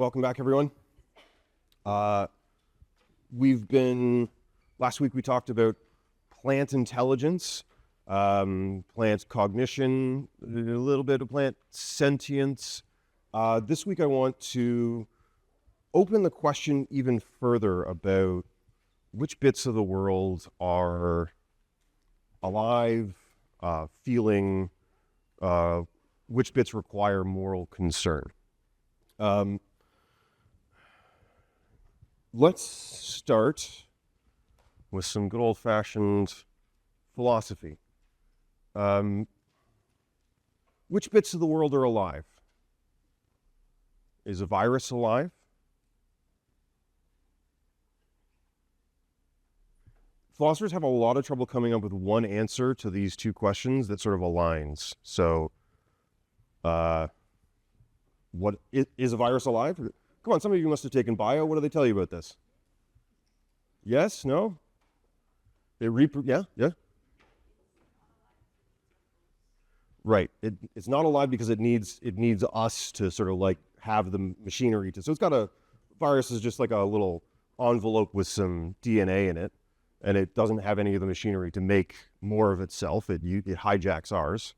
Welcome back, everyone. Last week we talked about plant intelligence, plant cognition, a little bit of plant sentience. This week I want to open the question even further about which bits of the world are alive, feeling, which bits require moral concern. Let's start with some good old-fashioned philosophy. Which bits of the world are alive? Is a virus alive? Philosophers have a lot of trouble coming up with one answer to these two questions that sort of aligns. So, what is a virus alive? Come on, some of you must have taken bio. What do they tell you about this? Yes? No? Yeah? Right. It's not alive because it needs us to sort of like have the machinery to. So it's got a virus is just like a little envelope with some DNA in it, and it doesn't have any of the machinery to make more of itself. It hijacks ours.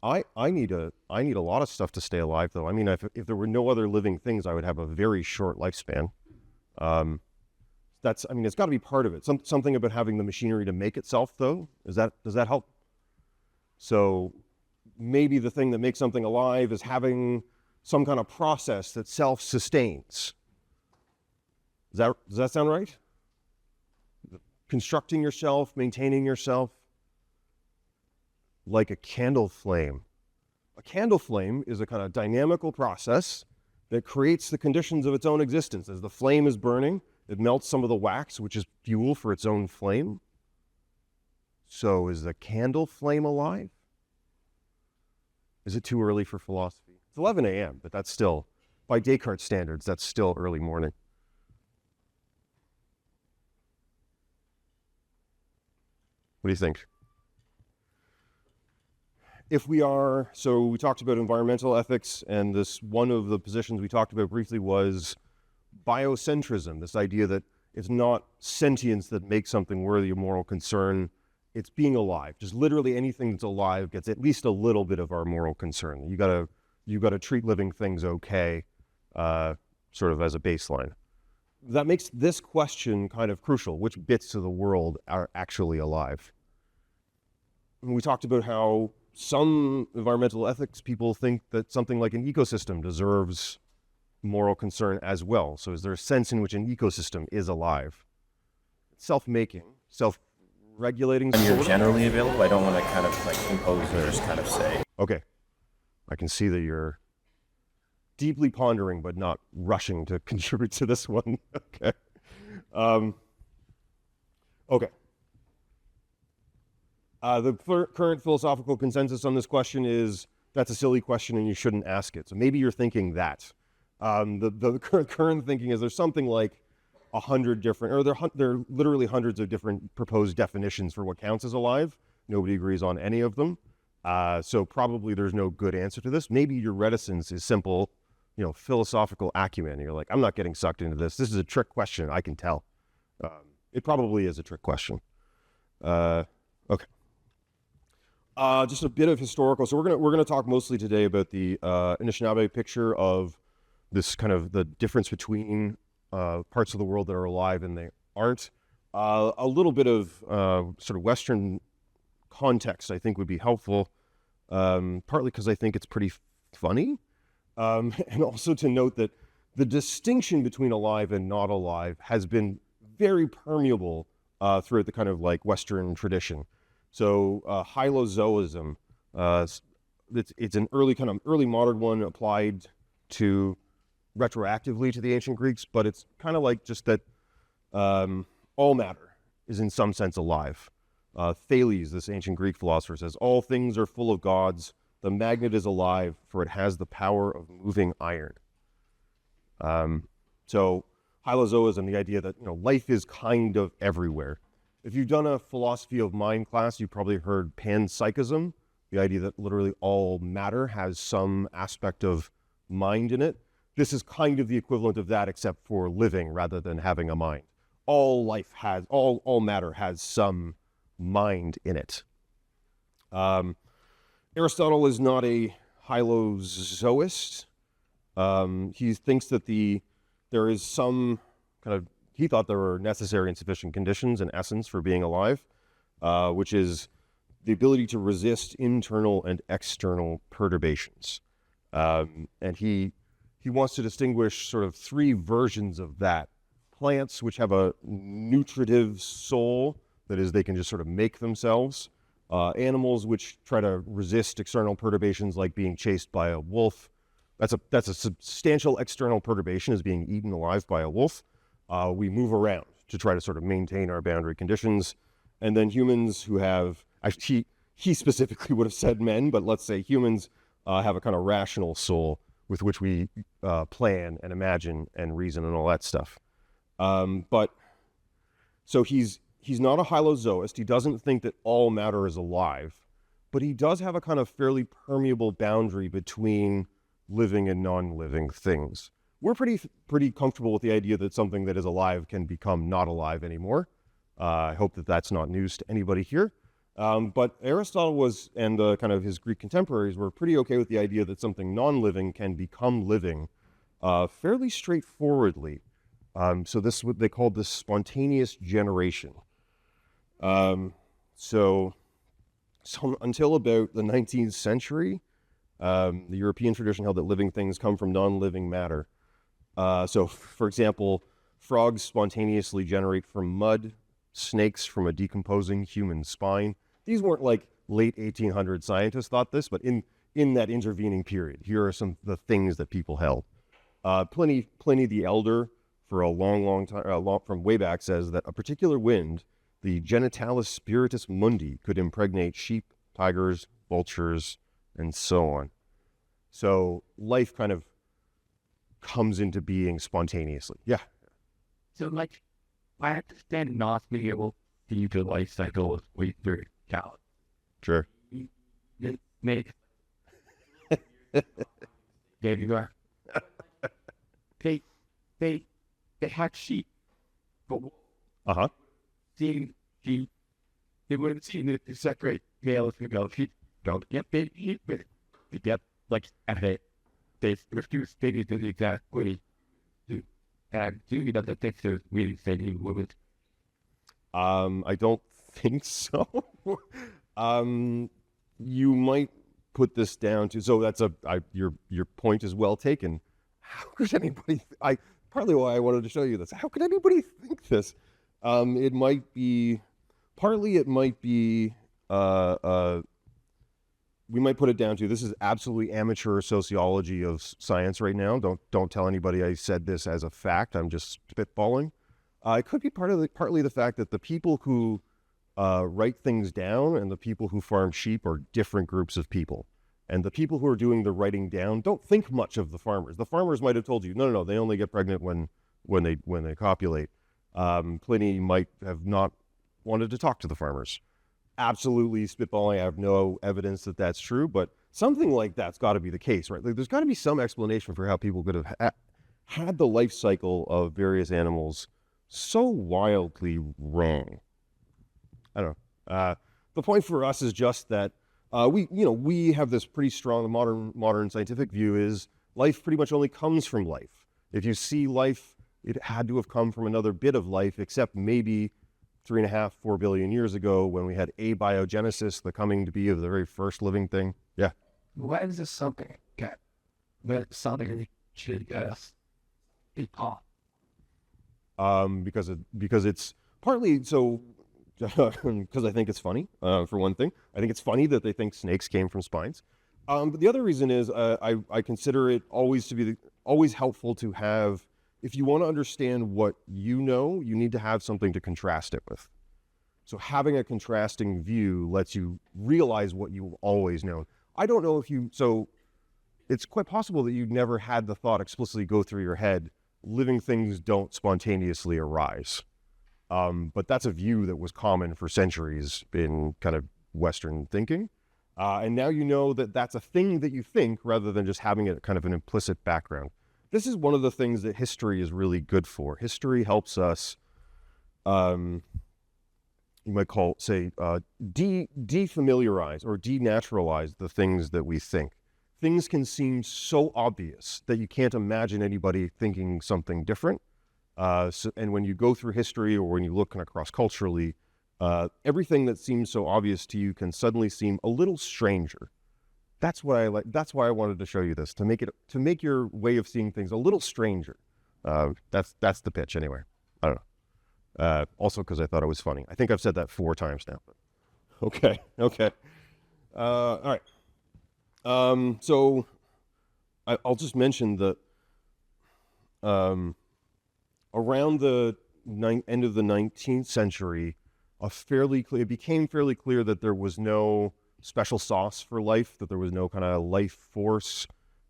I need a lot of stuff to stay alive, though. I mean, if there were no other living things, I would have a very short lifespan. It's got to be part of it. Something about having the machinery to make itself, though. Does that help? So maybe the thing that makes something alive is having some kind of process that self-sustains. Does that sound right? Constructing yourself, maintaining yourself. Like a candle flame. A candle flame is a kind of dynamical process that creates the conditions of its own existence. As the flame is burning, it melts some of the wax, which is fuel for its own flame. So is the candle flame alive? Is it too early for philosophy? It's 11 a.m., but that's still, by Descartes standards, that's still early morning. What do you think? So we talked about environmental ethics, and one of the positions we talked about briefly was biocentrism, this idea that it's not sentience that makes something worthy of moral concern, it's being alive. Just literally anything that's alive gets at least a little bit of our moral concern. You gotta treat living things okay, sort of as a baseline. That makes this question kind of crucial. Which bits of the world are actually alive? And we talked about how some environmental ethics people think that something like an ecosystem deserves moral concern as well. So is there a sense in which an ecosystem is alive? Self-making, self-regulating. And you're generally available? I don't want to kind of like impose or just kind of say. Okay. I can see that you're deeply pondering but not rushing to contribute to this one. Okay. Okay. The current philosophical consensus on this question is that's a silly question and you shouldn't ask it. So maybe you're thinking that. The current thinking is there's something like 100 different, or there are literally hundreds of different proposed definitions for what counts as alive. Nobody agrees on any of them. So probably there's no good answer to this. Maybe your reticence is simple, philosophical acumen. You're like, I'm not getting sucked into this. This is a trick question. I can tell. It probably is a trick question. Okay. Just a bit of historical. So we're gonna talk mostly today about the Anishinaabe picture of this kind of the difference between parts of the world that are alive and they aren't. A little bit of sort of Western context I think would be helpful, partly because I think it's pretty funny, and also to note that the distinction between alive and not alive has been very permeable throughout the kind of like Western tradition. So hylozoism, it's an early modern one applied to retroactively to the ancient Greeks, but it's kind of like just that all matter is in some sense alive. Thales, this ancient Greek philosopher, says, all things are full of gods. The magnet is alive, for it has the power of moving iron. So hylozoism, the idea that life is kind of everywhere. If you've done a philosophy of mind class, you've probably heard panpsychism, the idea that literally all matter has some aspect of mind in it. This is kind of the equivalent of that, except for living rather than having a mind. All life has, all matter has some mind in it. Aristotle is not a hylozoist. He thinks that there is some kind of, he thought there were necessary and sufficient conditions in essence for being alive, which is the ability to resist internal and external perturbations. And he wants to distinguish sort of three versions of that. Plants, which have a nutritive soul, that is, they can just sort of make themselves. Animals, which try to resist external perturbations like being chased by a wolf. That's a substantial external perturbation, is being eaten alive by a wolf. We move around to try to sort of maintain our boundary conditions. And then humans who have, actually, he specifically would have said men, but let's say humans have a kind of rational soul with which we plan and imagine and reason and all that stuff. But so he's not a hylozoist. He doesn't think that all matter is alive, but he does have a kind of fairly permeable boundary between living and non-living things. We're pretty comfortable with the idea that something that is alive can become not alive anymore. I hope that that's not news to anybody here. But Aristotle was, and kind of his Greek contemporaries were pretty okay with the idea that something non-living can become living fairly straightforwardly. So this is what they called this spontaneous generation. So until about the 19th century, the European tradition held that living things come from non-living matter. So, for example, frogs spontaneously generate from mud, snakes from a decomposing human spine. These weren't like late 1800 scientists thought this, but in that intervening period, here are some of the things that people held. Pliny the Elder, for a long time, from way back, says that a particular wind, the genitalis spiritus mundi, could impregnate sheep, tigers, vultures, and so on. So life kind of comes into being spontaneously. Yeah. So, like, I understand not being able to use the life cycle of weight very down. Sure. Maybe. There you are. They had sheep, but seeing sheep, they wouldn't see the separate male and female sheep. Don't get baby sheep, but they get like they refuse babies in the exact way. And do you know that things are really saying women? I don't think so. You might put this down to, so that's your point is well taken. How could anybody, partly why I wanted to show you this, how could anybody think this? It might be, we might put it down to, this is absolutely amateur sociology of science right now. Don't tell anybody I said this as a fact. I'm just spitballing. It could be partly the fact that the people who write things down and the people who farm sheep are different groups of people. And the people who are doing the writing down don't think much of the farmers. The farmers might have told you, no, they only get pregnant when they copulate. Pliny might have not wanted to talk to the farmers. Absolutely spitballing. I have no evidence that that's true, but something like that's got to be the case, right? Like, there's got to be some explanation for how people could have had the life cycle of various animals so wildly wrong. I don't know. The point for us is just that we have this pretty strong modern scientific view is life pretty much only comes from life. If you see life, it had to have come from another bit of life, except maybe 3.5-4 billion years ago when we had abiogenesis, the coming to be of the very first living thing. Yeah. Why is this something that something should be taught? Because it's partly so. Because I think it's funny, for one thing. I think it's funny that they think snakes came from spines. But the other reason is I consider it always helpful to have, if you want to understand what you know, you need to have something to contrast it with. So having a contrasting view lets you realize what you've always known. I don't know so it's quite possible that you never had the thought explicitly go through your head, living things don't spontaneously arise. But that's a view that was common for centuries in kind of Western thinking. And now you know that that's a thing that you think rather than just having it kind of an implicit background. This is one of the things that history is really good for. History helps us, you might say, defamiliarize or denaturalize the things that we think. Things can seem so obvious that you can't imagine anybody thinking something different. And when you go through history or when you look kind of cross-culturally, everything that seems so obvious to you can suddenly seem a little stranger. That's what I like. That's why I wanted to show you this, to make your way of seeing things a little stranger. That's the pitch anyway. I don't know. Also because I thought it was funny. I think I've said that 4 times now. Okay. All right. So I'll just mention that around the end of the 19th century, it became fairly clear that there was no special sauce for life, that there was no kind of life force.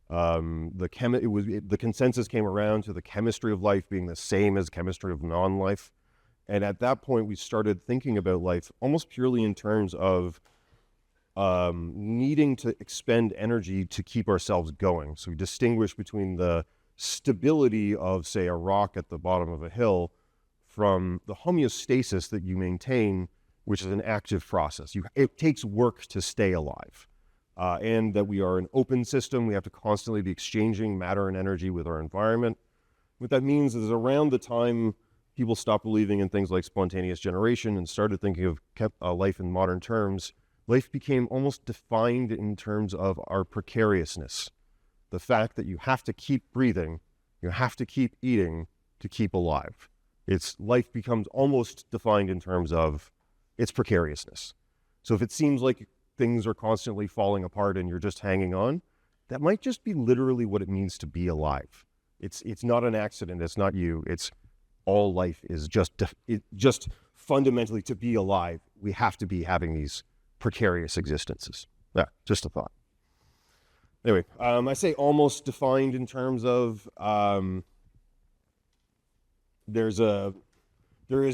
The consensus came around to the chemistry of life being the same as chemistry of non-life. And at that point, we started thinking about life almost purely in terms of needing to expend energy to keep ourselves going. So we distinguish between the stability of, say, a rock at the bottom of a hill from the homeostasis that you maintain, which is an active process. It takes work to stay alive. And that we are an open system. We have to constantly be exchanging matter and energy with our environment. What that means is around the time people stopped believing in things like spontaneous generation and started thinking of life in modern terms, life became almost defined in terms of our precariousness. The fact that you have to keep breathing, you have to keep eating to keep alive. Life becomes almost defined in terms of its precariousness. So if it seems like things are constantly falling apart and you're just hanging on, that might just be literally what it means to be alive. It's not an accident. It's not you. It's all life is just fundamentally to be alive. We have to be having these precarious existences. Yeah, just a thought. Anyway, I say almost defined in terms of there is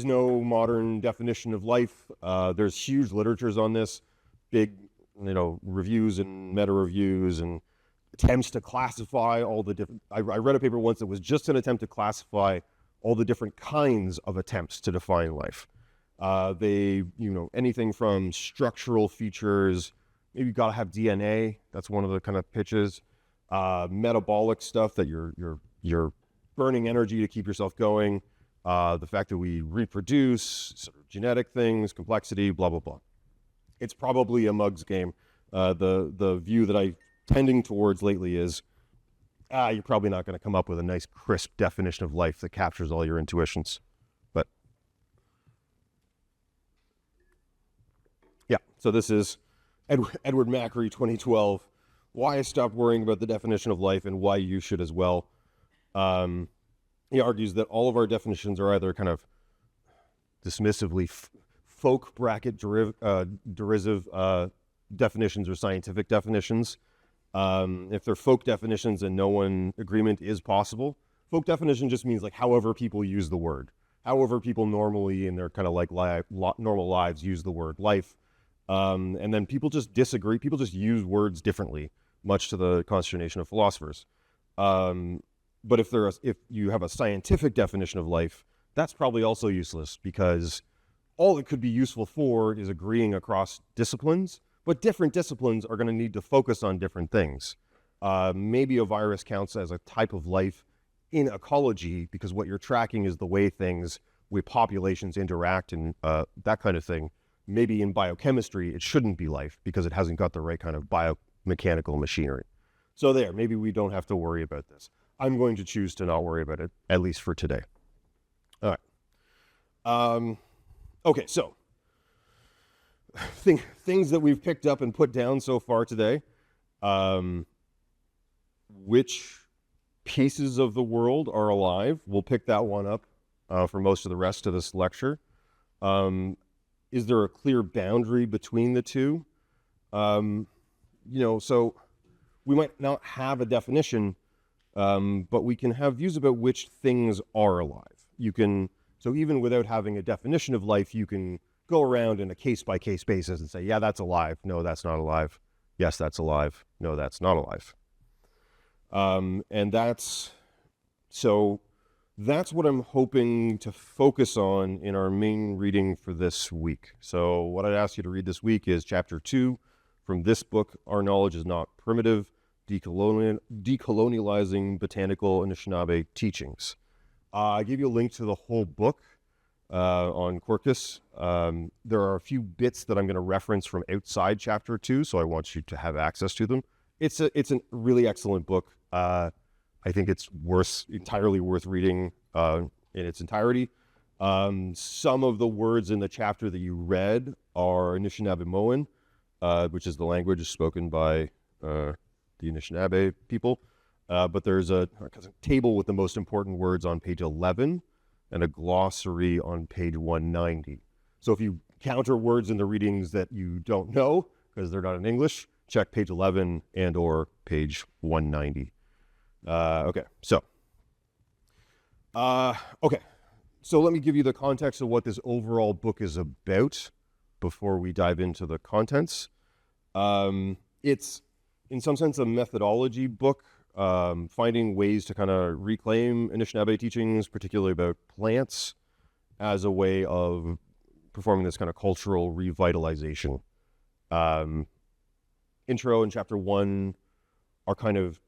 no modern definition of life. There's huge literatures on this, big, reviews and meta reviews and attempts to classify all the different. I read a paper once that was just an attempt to classify all the different kinds of attempts to define life. Anything from structural features. Maybe you got to have DNA. That's one of the kind of pitches. Metabolic stuff that you're burning energy to keep yourself going. The fact that we reproduce, sort of genetic things, complexity, blah, blah, blah. It's probably a mug's game. The view that I'm tending towards lately is, you're probably not going to come up with a nice crisp definition of life that captures all your intuitions. But yeah, so this is Edward Macri, 2012, Why I Stopped Worrying About the Definition of Life and Why You Should as Well. He argues that all of our definitions are either kind of dismissively folk bracket derisive definitions or scientific definitions. If they're folk definitions and agreement is possible, folk definition just means like however people use the word, however people normally in their kind of like normal lives use the word life. And then people just disagree. People just use words differently, much to the consternation of philosophers. But if you have a scientific definition of life, that's probably also useless because all it could be useful for is agreeing across disciplines, but different disciplines are going to need to focus on different things. Maybe a virus counts as a type of life in ecology because what you're tracking is the way things with populations interact and that kind of thing. Maybe in biochemistry, it shouldn't be life because it hasn't got the right kind of biomechanical machinery. So maybe we don't have to worry about this. I'm going to choose to not worry about it, at least for today. All right. Okay, so things that we've picked up and put down so far today. Which pieces of the world are alive? We'll pick that one up for most of the rest of this lecture. Is there a clear boundary between the two? So we might not have a definition, but we can have views about which things are alive. So even without having a definition of life, you can go around in a case-by-case basis and say, yeah, that's alive. No, that's not alive. Yes, that's alive. No, that's not alive. And that's what I'm hoping to focus on in our main reading for this week. So what I'd ask you to read this week is chapter 2 from this book, Our Knowledge is Not Primitive, Decolonizing Botanical Anishinaabe Teachings. I gave you a link to the whole book on Quarkus. There are a few bits that I'm going to reference from outside chapter 2, so I want you to have access to them. It's a really excellent book. I think it's entirely worth reading in its entirety. Some of the words in the chapter that you read are Anishinaabe, which is the language spoken by the Anishinaabe people. But there's a table with the most important words on page 11 and a glossary on page 190. So if you counter words in the readings that you don't know, because they're not in English, check page 11 and or page 190. Okay, so let me give you the context of what this overall book is about before we dive into the contents. It's, in some sense, a methodology book, finding ways to kind of reclaim Anishinaabe teachings, particularly about plants, as a way of performing this kind of cultural revitalization. Intro and chapter 1 are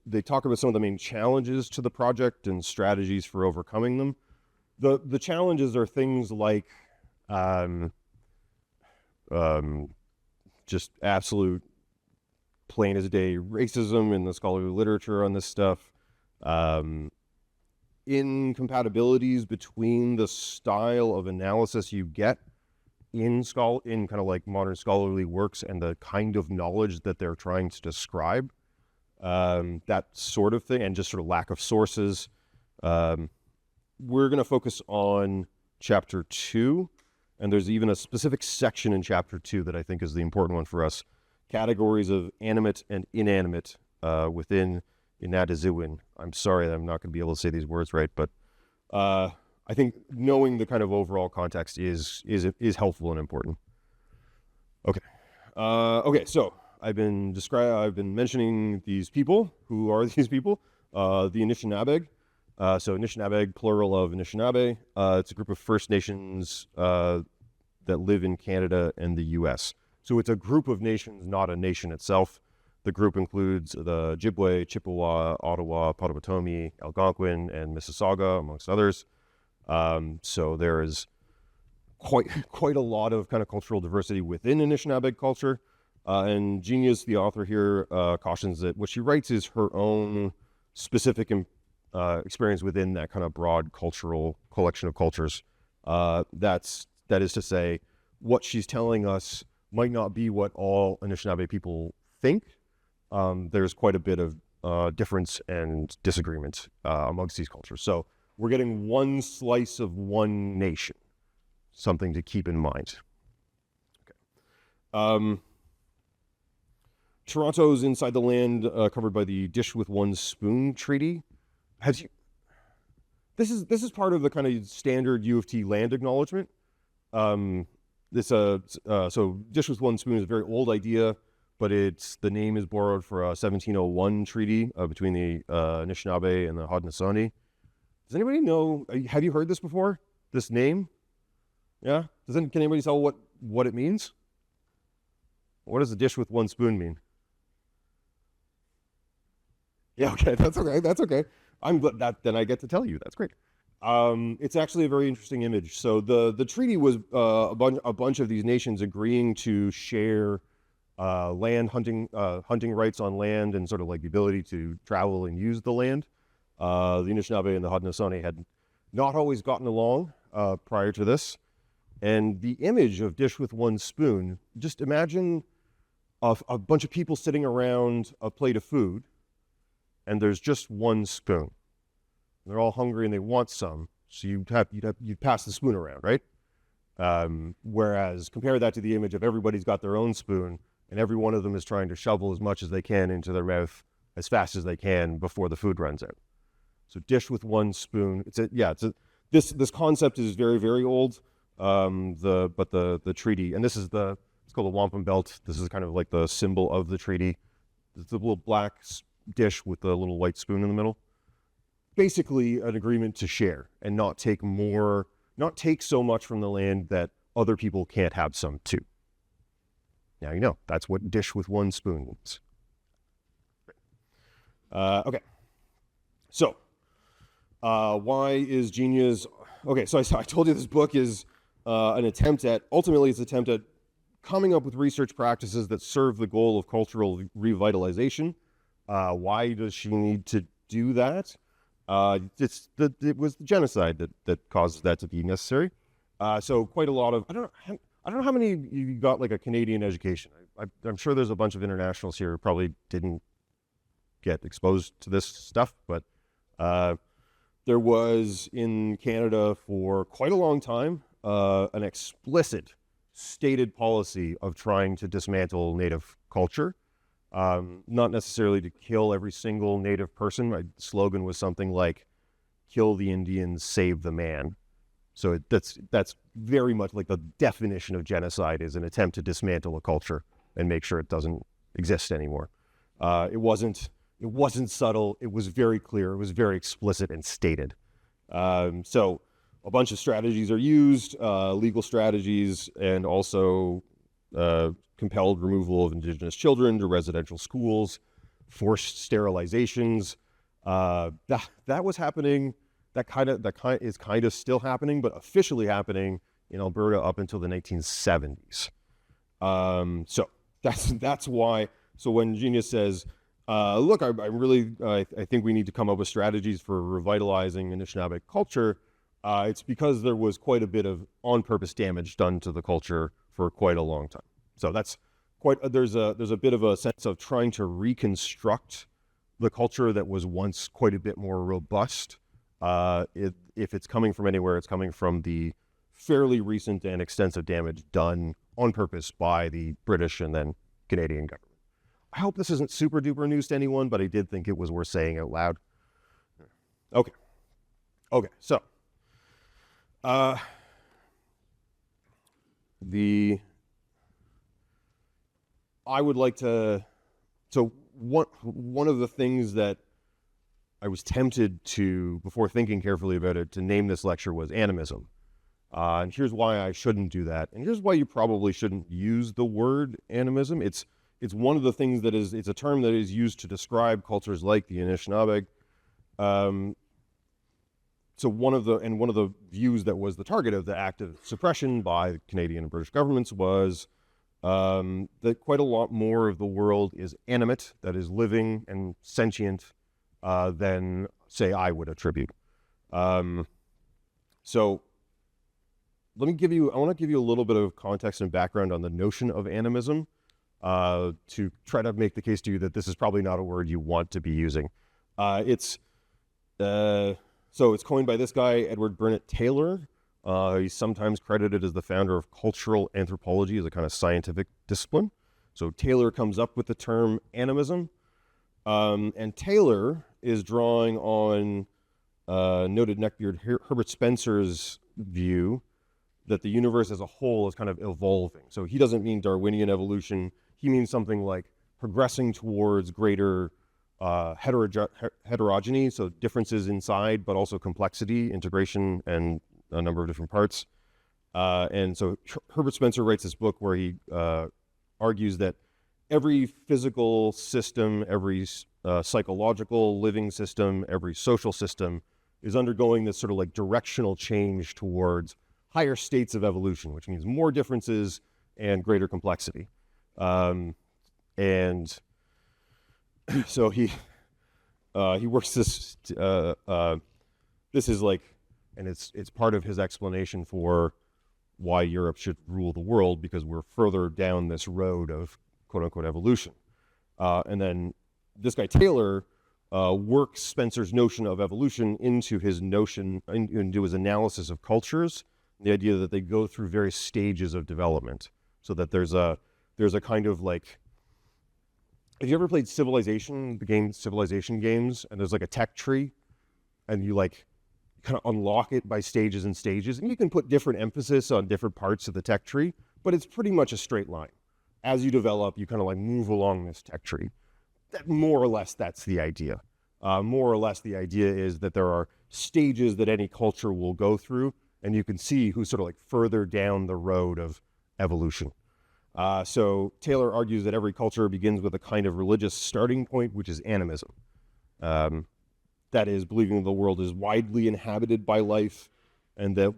they talk about some of the main challenges to the project and strategies for overcoming them. The challenges are things like just absolute plain as day racism in the scholarly literature on this stuff, incompatibilities between the style of analysis you get in kind of like modern scholarly works and the kind of knowledge that they're trying to describe, that sort of thing, and just sort of lack of sources. We're going to focus on chapter 2, and there's even a specific section in chapter 2 that I think is the important one for us. Categories of animate and inanimate within Inanimacy. I'm sorry that I'm not going to be able to say these words right, but I think knowing the kind of overall context is helpful and important. Okay. So I've been mentioning these people. Who are these people? The Anishinaabe. So Anishinaabe, plural of Anishinaabe. It's a group of First Nations that live in Canada and the U.S. So it's a group of nations, not a nation itself. The group includes the Ojibwe, Chippewa, Ottawa, Potawatomi, Algonquin, and Mississauga, amongst others. So there is quite a lot of kind of cultural diversity within Anishinaabe culture. And Geniusz, the author here, cautions that what she writes is her own specific experience within that kind of broad cultural collection of cultures. That is to say, what she's telling us might not be what all Anishinaabe people think. There's quite a bit of difference and disagreement amongst these cultures. So we're getting one slice of one nation, something to keep in mind. Okay. Toronto's inside the land covered by the Dish with One Spoon Treaty. This is part of the kind of standard U of T land acknowledgement. So Dish with One Spoon is a very old idea, but the name is borrowed for a 1701 treaty between the Anishinaabe and the Haudenosaunee. Does anybody know? Have you heard this before? This name? Yeah. Can anybody tell what it means? What does a dish with one spoon mean? Yeah. Okay. That's okay. That's okay. I'm glad that then I get to tell you. That's great. It's actually a very interesting image. So the treaty was a bunch of these nations agreeing to share land hunting rights on land and sort of like the ability to travel and use the land. The Anishinaabe and the Haudenosaunee had not always gotten along prior to this. And the image of Dish with One Spoon, just imagine a bunch of people sitting around a plate of food, and there's just one spoon. They're all hungry and they want some, so you'd pass the spoon around, right? Whereas compare that to the image of everybody's got their own spoon, and every one of them is trying to shovel as much as they can into their mouth as fast as they can before the food runs out. So Dish with One Spoon. This concept is very, very old. But the treaty, and this is the It's called the wampum belt. This is kind of like the symbol of the treaty. It's the little black dish with the little white spoon in the middle. Basically an agreement to share and not take so much from the land that other people can't have some too. Now you know, that's what dish with one spoon means. Okay. So, why is Geniusz... Okay, so I told you this book is ultimately it's an attempt at coming up with research practices that serve the goal of cultural revitalization. Why does she need to do that? It was the genocide that causes that to be necessary. So quite a lot of... I don't know how many of you got like a Canadian education. I'm sure there's a bunch of internationals here who probably didn't get exposed to this stuff, but there was in Canada for quite a long time an explicit stated policy of trying to dismantle Native culture, not necessarily to kill every single Native person. My slogan was something like, kill the Indians, save the man. So that's very much like the definition of genocide, is an attempt to dismantle a culture and make sure it doesn't exist anymore. It wasn't subtle. It was very clear. It was very explicit and stated. So a bunch of strategies are used, legal strategies, and also compelled removal of Indigenous children to residential schools, forced sterilizations. That was happening. That is kind of still happening, but officially happening in Alberta up until the 1970s. So that's why. So when Geniusz says, look, I think we need to come up with strategies for revitalizing Anishinaabe culture, it's because there was quite a bit of on-purpose damage done to the culture for quite a long time. So that's there's a bit of a sense of trying to reconstruct the culture that was once quite a bit more robust. If it's coming from anywhere, it's coming from the fairly recent and extensive damage done on purpose by the British and then Canadian government. I hope this isn't super duper news to anyone, but I did think it was worth saying out loud. Okay. So, I would like to. So one of the things that I was tempted to, before thinking carefully about it, to name this lecture was animism. And here's why I shouldn't do that. And here's why you probably shouldn't use the word animism. It's one of the things it's a term that is used to describe cultures like the Anishinaabe. So one of the views that was the target of the active suppression by the Canadian and British governments was that quite a lot more of the world is animate, that is living and sentient, than, say, I would attribute. So I want to give you a little bit of context and background on the notion of animism, to try to make the case to you that this is probably not a word you want to be using. So it's coined by this guy, Edward Burnett Taylor. He's sometimes credited as the founder of cultural anthropology as a kind of scientific discipline. So Taylor comes up with the term animism. And Taylor is drawing on noted neckbeard Herbert Spencer's view that the universe as a whole is kind of evolving. So he doesn't mean Darwinian evolution. He means something like progressing towards greater heterogeneity, so differences inside, but also complexity, integration, and a number of different parts. And so Herbert Spencer writes this book where he argues that every physical system, every psychological living system, every social system is undergoing this sort of like directional change towards higher states of evolution, which means more differences and greater complexity. And so he works this. This is like, and it's part of his explanation for why Europe should rule the world, because we're further down this road of quote unquote evolution. And then this guy Taylor works Spencer's notion of evolution into his analysis of cultures, the idea that they go through various stages of development, so that there's a kind of like, have you ever played Civilization, the game Civilization games, and there's like a tech tree, and you like kind of unlock it by stages and stages, and you can put different emphasis on different parts of the tech tree, but it's pretty much a straight line. as you develop, you kind of like move along this tech tree. More or less, that's the idea. More or less, the idea is that there are stages that any culture will go through, and you can see who's sort of like further down the road of evolution. So Taylor argues that every culture begins with a kind of religious starting point, which is animism. That is, believing the world is widely inhabited by life, and that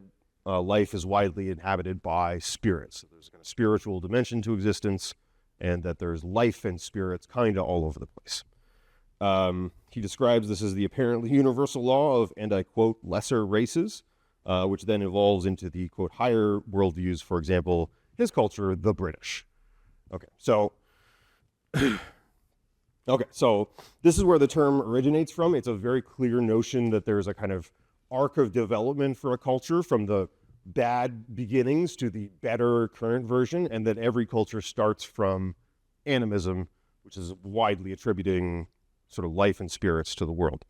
life is widely inhabited by spirits. So there's a spiritual dimension to existence, and that there's life and spirits kind of all over the place. He describes this as the apparently universal law of, and I quote, lesser races, which then evolves into the, quote, higher worldviews, for example, his culture, the British. Okay, so this is where the term originates from. It's a very clear notion that there's a kind of arc of development for a culture from the bad beginnings to the better current version, and that every culture starts from animism, which is widely attributing sort of life and spirits to the world.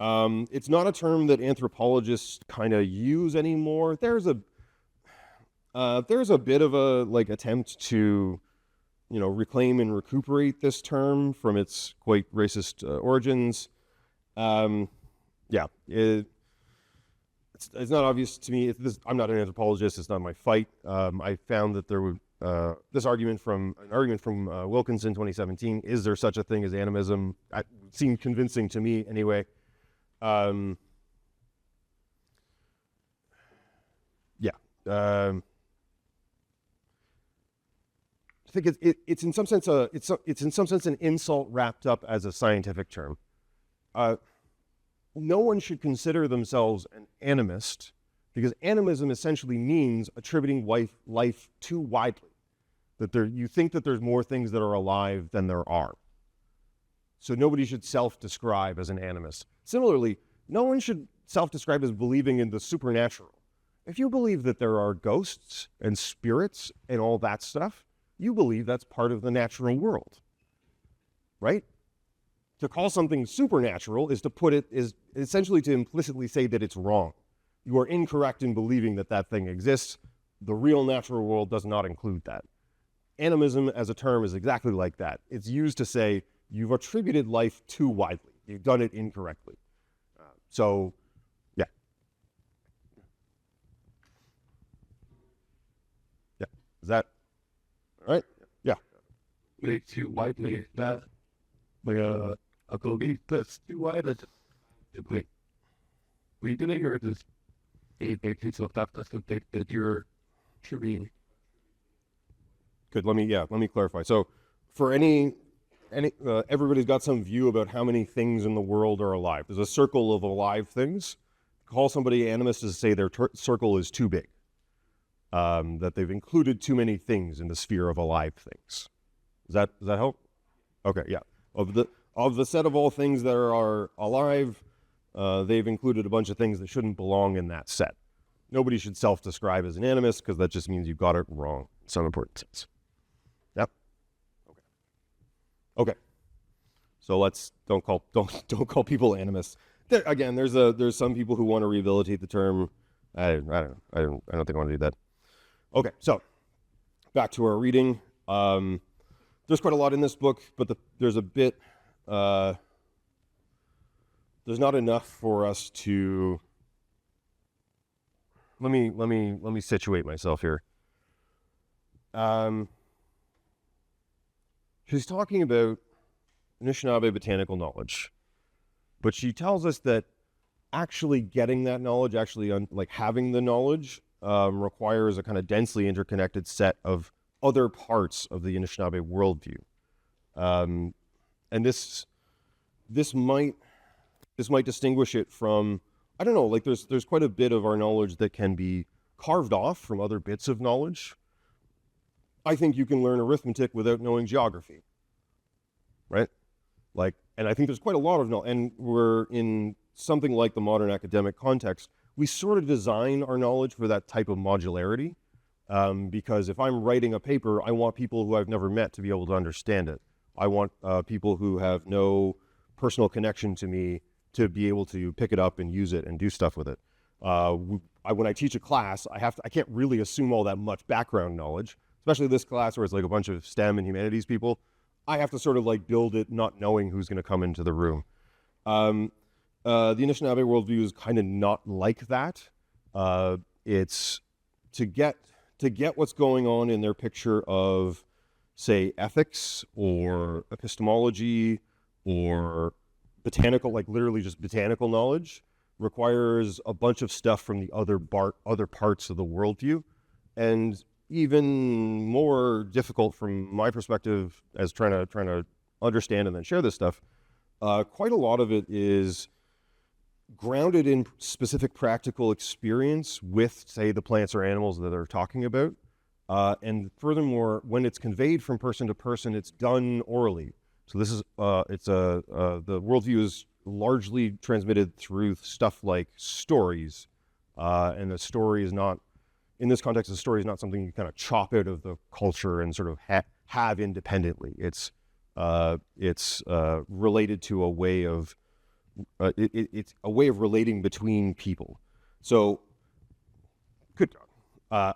It's not a term that anthropologists kind of use anymore. There's a bit of a like attempt to, reclaim and recuperate this term from its quite racist origins. It's not obvious to me. I'm not an anthropologist. It's not my fight. I found that there would an argument from Wilkinson 2017. Is there such a thing as animism? It seemed convincing to me anyway. I think it's in some sense it's in some sense an insult wrapped up as a scientific term. No one should consider themselves an animist, because animism essentially means attributing life too widely. That you think that there's more things that are alive than there are. So nobody should self-describe as an animist. Similarly, no one should self-describe as believing in the supernatural. If you believe that there are ghosts and spirits and all that stuff, you believe that's part of the natural world, right? To call something supernatural is essentially to implicitly say that it's wrong. You are incorrect in believing that that thing exists. The real natural world does not include that. Animism as a term is exactly like that. It's used to say you've attributed life too widely. You've done it incorrectly. Yeah. Is that all right? Yeah. Way too widely. That a belief that's too wide. We didn't hear this. A piece of that something that you're attributing. Good. Let me clarify. So, for everybody's got some view about how many things in the world are alive. There's a circle of alive things. Call somebody animist is to say their circle is too big. That they've included too many things in the sphere of alive things. Does that help? Okay. Yeah. Of the set of all things that are alive, they've included a bunch of things that shouldn't belong in that set. Nobody should self-describe as an animist, because that just means you got it wrong in some important sense. Yep. Okay. So don't call people animists. Again, there's some people who want to rehabilitate the term. I don't think I want to do that. Okay. So back to our reading. There's quite a lot in this book, but there's a bit. There's not enough for us to. Let me situate myself here. She's talking about Anishinaabe botanical knowledge, but she tells us that actually getting that knowledge, having the knowledge, requires a kind of densely interconnected set of other parts of the Anishinaabe worldview, and this might distinguish it from, I don't know, like there's quite a bit of our knowledge that can be carved off from other bits of knowledge. I think you can learn arithmetic without knowing geography, right? And I think there's quite a lot of knowledge, and we're in something like the modern academic context. We sort of design our knowledge for that type of modularity, because if I'm writing a paper, I want people who I've never met to be able to understand it. I want people who have no personal connection to me to be able to pick it up and use it and do stuff with it. When I teach a class, I can't really assume all that much background knowledge. especially this class where it's like a bunch of STEM and humanities people, I have to sort of like build it not knowing who's going to come into the room. The Anishinaabe worldview is kind of not like that. It's to get what's going on in their picture of, say, ethics or epistemology or botanical, like literally just botanical knowledge, requires a bunch of stuff from the other parts of the worldview. And even more difficult from my perspective as trying to understand and then share this stuff, quite a lot of it is grounded in specific practical experience with, say, the plants or animals that they're talking about. And furthermore, when it's conveyed from person to person, it's done orally. So this is, the worldview is largely transmitted through stuff like stories. And a story is not, in this context, a story is not something you kind of chop out of the culture and sort of have independently. It's related to a way of, it's a way of relating between people. So, good. I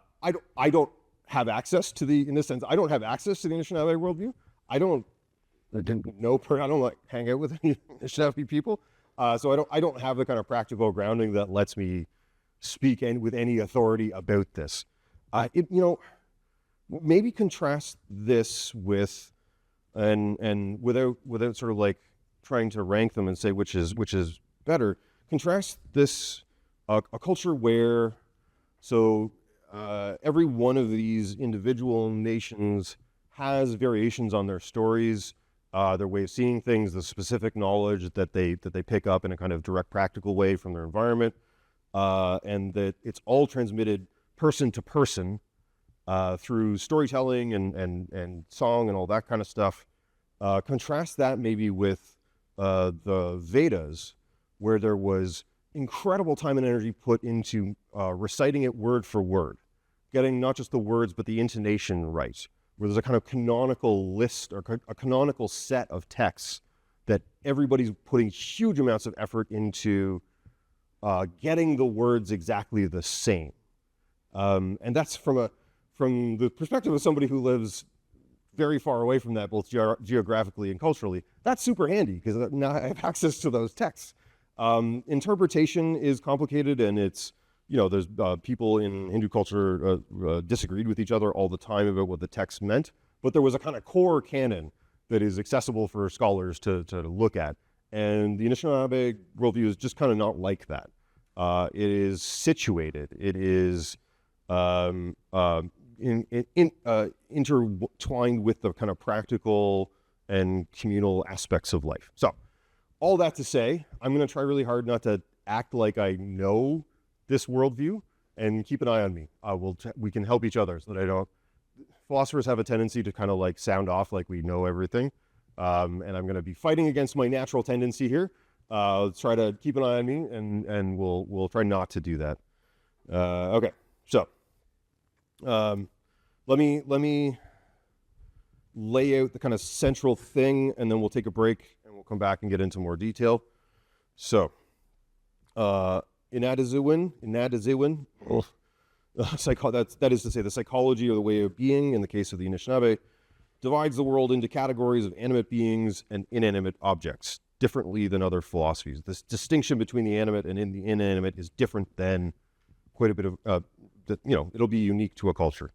don't have access to the, in this sense, I don't have access to the Anishinaabe worldview. I don't like hang out with any Anishinaabe people. So I don't have the kind of practical grounding that lets me speak with any authority about this. Maybe contrast this with, and without sort of like trying to rank them and say which is better, contrast this a culture where every one of these individual nations has variations on their stories, their way of seeing things, the specific knowledge that they pick up in a kind of direct practical way from their environment, and that it's all transmitted person to person through storytelling and song and all that kind of stuff. Contrast that maybe with the Vedas, where there was incredible time and energy put into reciting it word for word, getting not just the words but the intonation right, where there's a kind of canonical list or a canonical set of texts that everybody's putting huge amounts of effort into getting the words exactly the same. And that's from the perspective of somebody who lives very far away from that, both geographically and culturally. That's super handy because now I have access to those texts. Interpretation is complicated, and it's, there's people in Hindu culture disagreed with each other all the time about what the text meant, but there was a kind of core canon that is accessible for scholars to look at. And the Anishinaabe worldview is just kind of not like that. It is situated. It is intertwined with the kind of practical and communal aspects of life. So all that to say, I'm going to try really hard not to act like I know this worldview, and keep an eye on me. We can help each other so that I don't. Philosophers have a tendency to kind of like sound off like we know everything. And I'm going to be fighting against my natural tendency here. Let's try to keep an eye on me, and we'll try not to do that. Okay, so let me lay out the kind of central thing, and then we'll take a break and we'll come back and get into more detail. So, Inanimacy, that is to say, the psychology or the way of being, in the case of the Anishinaabe, divides the world into categories of animate beings and inanimate objects, differently than other philosophies. This distinction between the animate and the inanimate is different than quite a bit of, it'll be unique to a culture.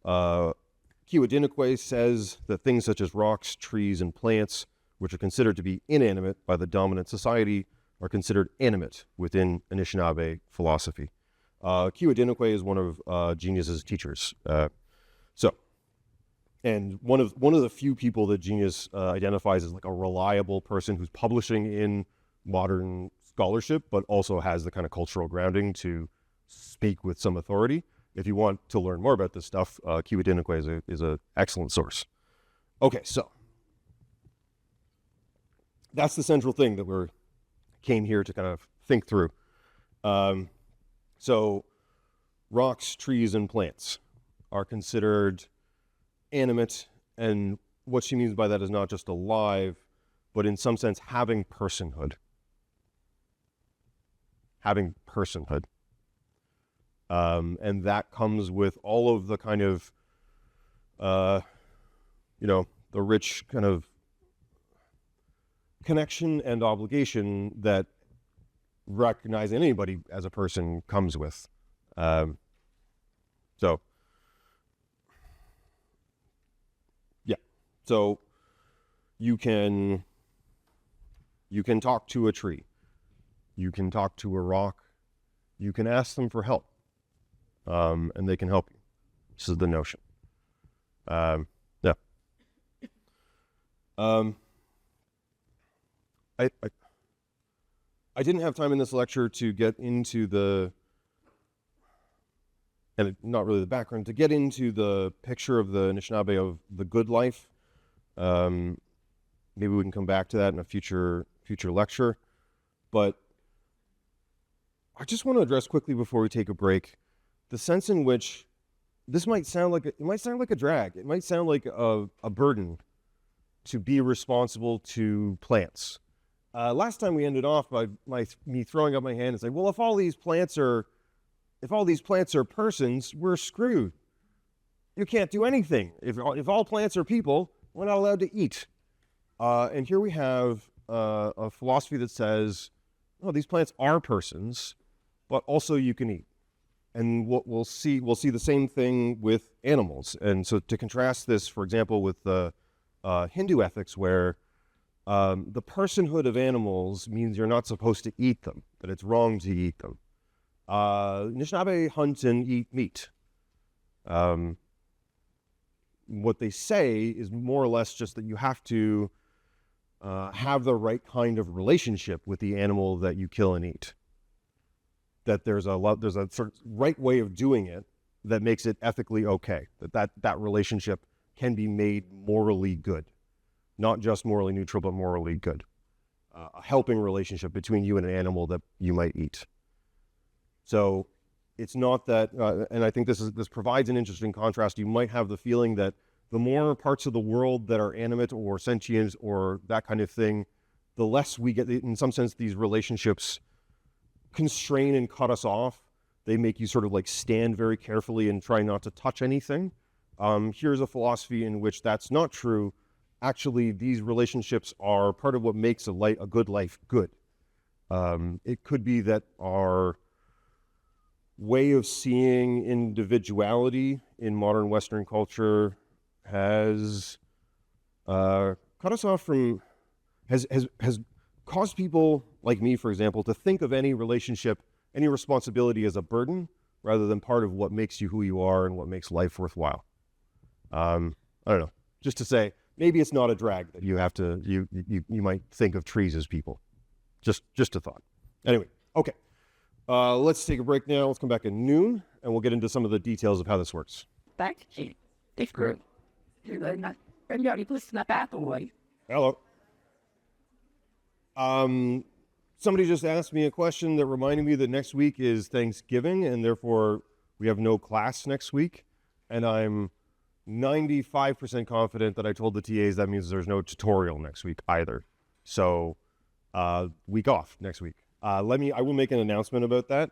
Kiwadinakwe says that things such as rocks, trees, and plants, which are considered to be inanimate by the dominant society, are considered animate within Anishinaabe philosophy. Kiwadinakwe is one of Geniusz's teachers. And one of the few people that Geniusz identifies as like a reliable person who's publishing in modern scholarship, but also has the kind of cultural grounding to speak with some authority. If you want to learn more about this stuff, Kiwadinakwe is an excellent source. Okay, so that's the central thing that we came here to kind of think through. So rocks, trees, and plants are considered animate, and what she means by that is not just alive, but in some sense having personhood. Having personhood. And that comes with all of the kind of you know, the rich kind of connection and obligation that recognizing anybody as a person comes with. So, yeah. So you can talk to a tree. You can talk to a rock. You can ask them for help. And they can help you. This is the notion. Yeah. I didn't have time in this lecture to get into not really the background, to get into the picture of the Anishinaabe of the good life. Maybe we can come back to that in a future lecture. But I just want to address quickly before we take a break the sense in which this might sound like a drag. It might sound like a burden to be responsible to plants. Last time we ended off by me throwing up my hand and saying, well, if all these plants are persons, we're screwed. You can't do anything. If all plants are people, we're not allowed to eat. And here we have a philosophy that says, oh, these plants are persons, but also you can eat. And what we'll see the same thing with animals. And so to contrast this, for example, with the Hindu ethics, where the personhood of animals means you're not supposed to eat them, that it's wrong to eat them. Anishinaabe hunt and eat meat. What they say is more or less just that you have to have the right kind of relationship with the animal that you kill and eat. That there's a sort of right way of doing it that makes it ethically okay. That relationship can be made morally good, not just morally neutral, but morally good. A helping relationship between you and an animal that you might eat. So it's not that, and I think this provides an interesting contrast. You might have the feeling that the more parts of the world that are animate or sentient or that kind of thing, the less we get, in some sense, these relationships constrain and cut us off. They make you sort of like stand very carefully and try not to touch anything. Here's a philosophy in which that's not true. Actually, these relationships are part of what makes a good life good. It could be that our way of seeing individuality in modern Western culture has cut us off from, has caused people like me, for example, to think of any relationship, any responsibility as a burden rather than part of what makes you who you are and what makes life worthwhile. I don't know, just to say, maybe it's not a drag that you have to, you might think of trees as people. Just a thought. Anyway, okay. Let's take a break now. Let's come back at noon and we'll get into some of the details of how this works. Back to this group. You're not, you pushed the path away. Hello. Somebody just asked me a question that reminded me that next week is Thanksgiving and therefore we have no class next week. And I'm 95% confident that I told the TAs that means there's no tutorial next week either. So, week off next week. I will make an announcement about that.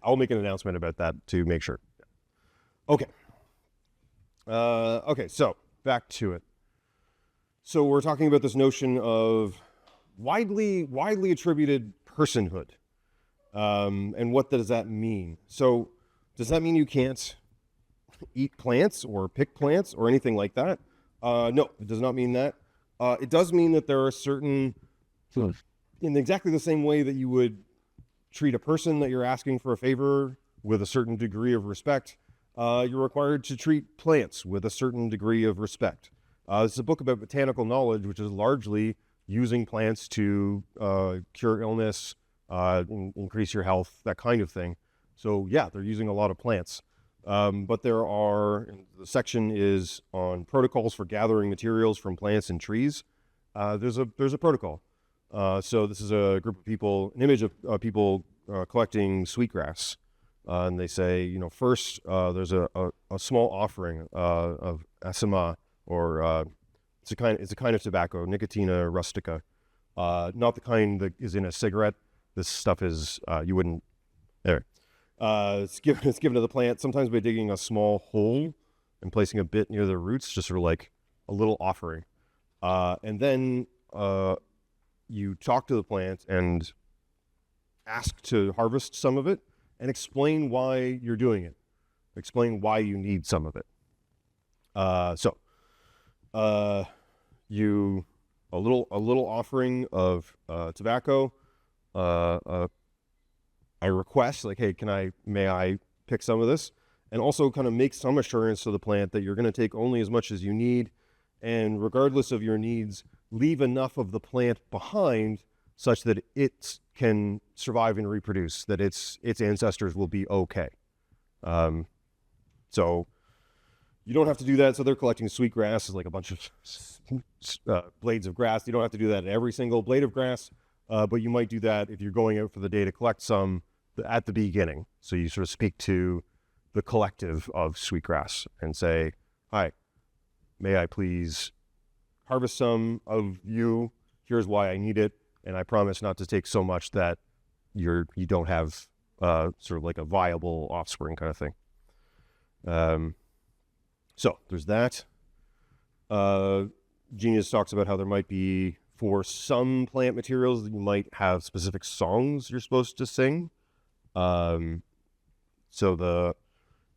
I'll make an announcement about that to make sure. Okay. Okay, so back to it. So we're talking about this notion of widely attributed personhood. And what does that mean? So does that mean you can't eat plants or pick plants or anything like that? No, it does not mean that. It does mean that there are certain, in exactly the same way that you would treat a person that you're asking for a favor with a certain degree of respect, you're required to treat plants with a certain degree of respect. This is a book about botanical knowledge, which is largely using plants to cure illness, increase your health, that kind of thing. So yeah, they're using a lot of plants. But the section is on protocols for gathering materials from plants and trees. There's a protocol. So this is a group of people, an image of people collecting sweetgrass. And they say, first there's a small offering of asima, or it's a kind of tobacco, Nicotina rustica, not the kind that is in a cigarette. This stuff is you wouldn't. There, it's given to the plant sometimes by digging a small hole and placing a bit near the roots, just sort of like a little offering. And then you talk to the plant and ask to harvest some of it and explain why you're doing it. Explain why you need some of it. A little offering of tobacco. I request, like, hey, may I pick some of this? And also kind of make some assurance to the plant that you're going to take only as much as you need, and regardless of your needs, leave enough of the plant behind such that it can survive and reproduce, that its ancestors will be okay. So you don't have to do that. So they're collecting sweetgrass, like a bunch of blades of grass. You don't have to do that at every single blade of grass, but you might do that if you're going out for the day to collect some at the beginning. So you sort of speak to the collective of sweetgrass and say, hi, may I please harvest some of you? Here's why I need it. And I promise not to take so much that you don't have sort of like a viable offspring kind of thing. So there's that. Geniusz talks about how there might be, for some plant materials, you might have specific songs you're supposed to sing. So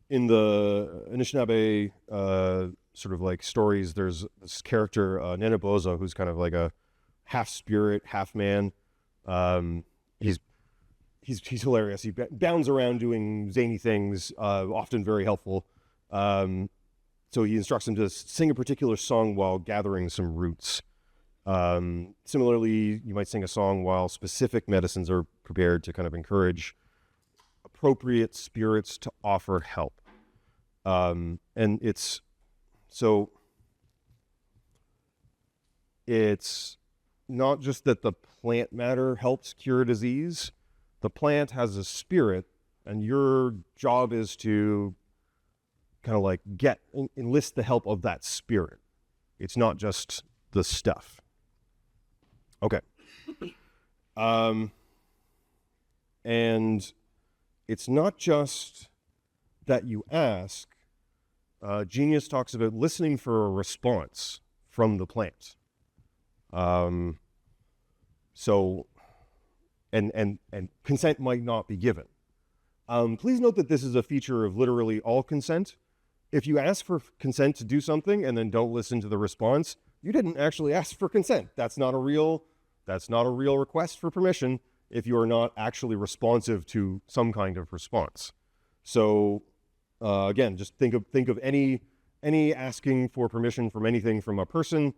in the Anishinaabe sort of like stories, there's this character, Nanabozo, who's kind of like a half spirit, half man. He's hilarious. He bounds around doing zany things, often very helpful. So he instructs him to sing a particular song while gathering some roots. Similarly, you might sing a song while specific medicines are prepared to kind of encourage appropriate spirits to offer help. And it's not just that the plant matter helps cure disease. The plant has a spirit, and your job is to kind of like enlist the help of that spirit. It's not just the stuff. Okay. And it's not just that you ask. Geniusz talks about listening for a response from the plant. So consent might not be given. Please note that this is a feature of literally all consent. If you ask for consent to do something and then don't listen to the response, you didn't actually ask for consent. That's not a real request for permission if you are not actually responsive to some kind of response. So again, just think of any asking for permission from anything from a person.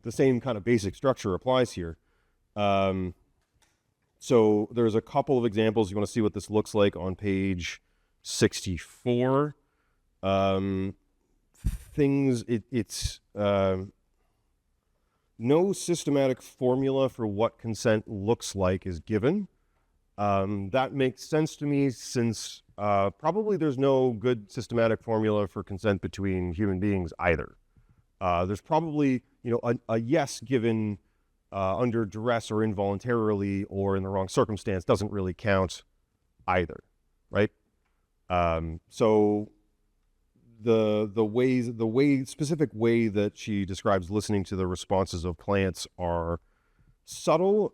The same kind of basic structure applies here. So there's a couple of examples. You want to see what this looks like on page 64. It's no systematic formula for what consent looks like is given. That makes sense to me, since probably there's no good systematic formula for consent between human beings either. There's probably, a yes given under duress or involuntarily or in the wrong circumstance doesn't really count either, right? So the specific way that she describes listening to the responses of plants are subtle,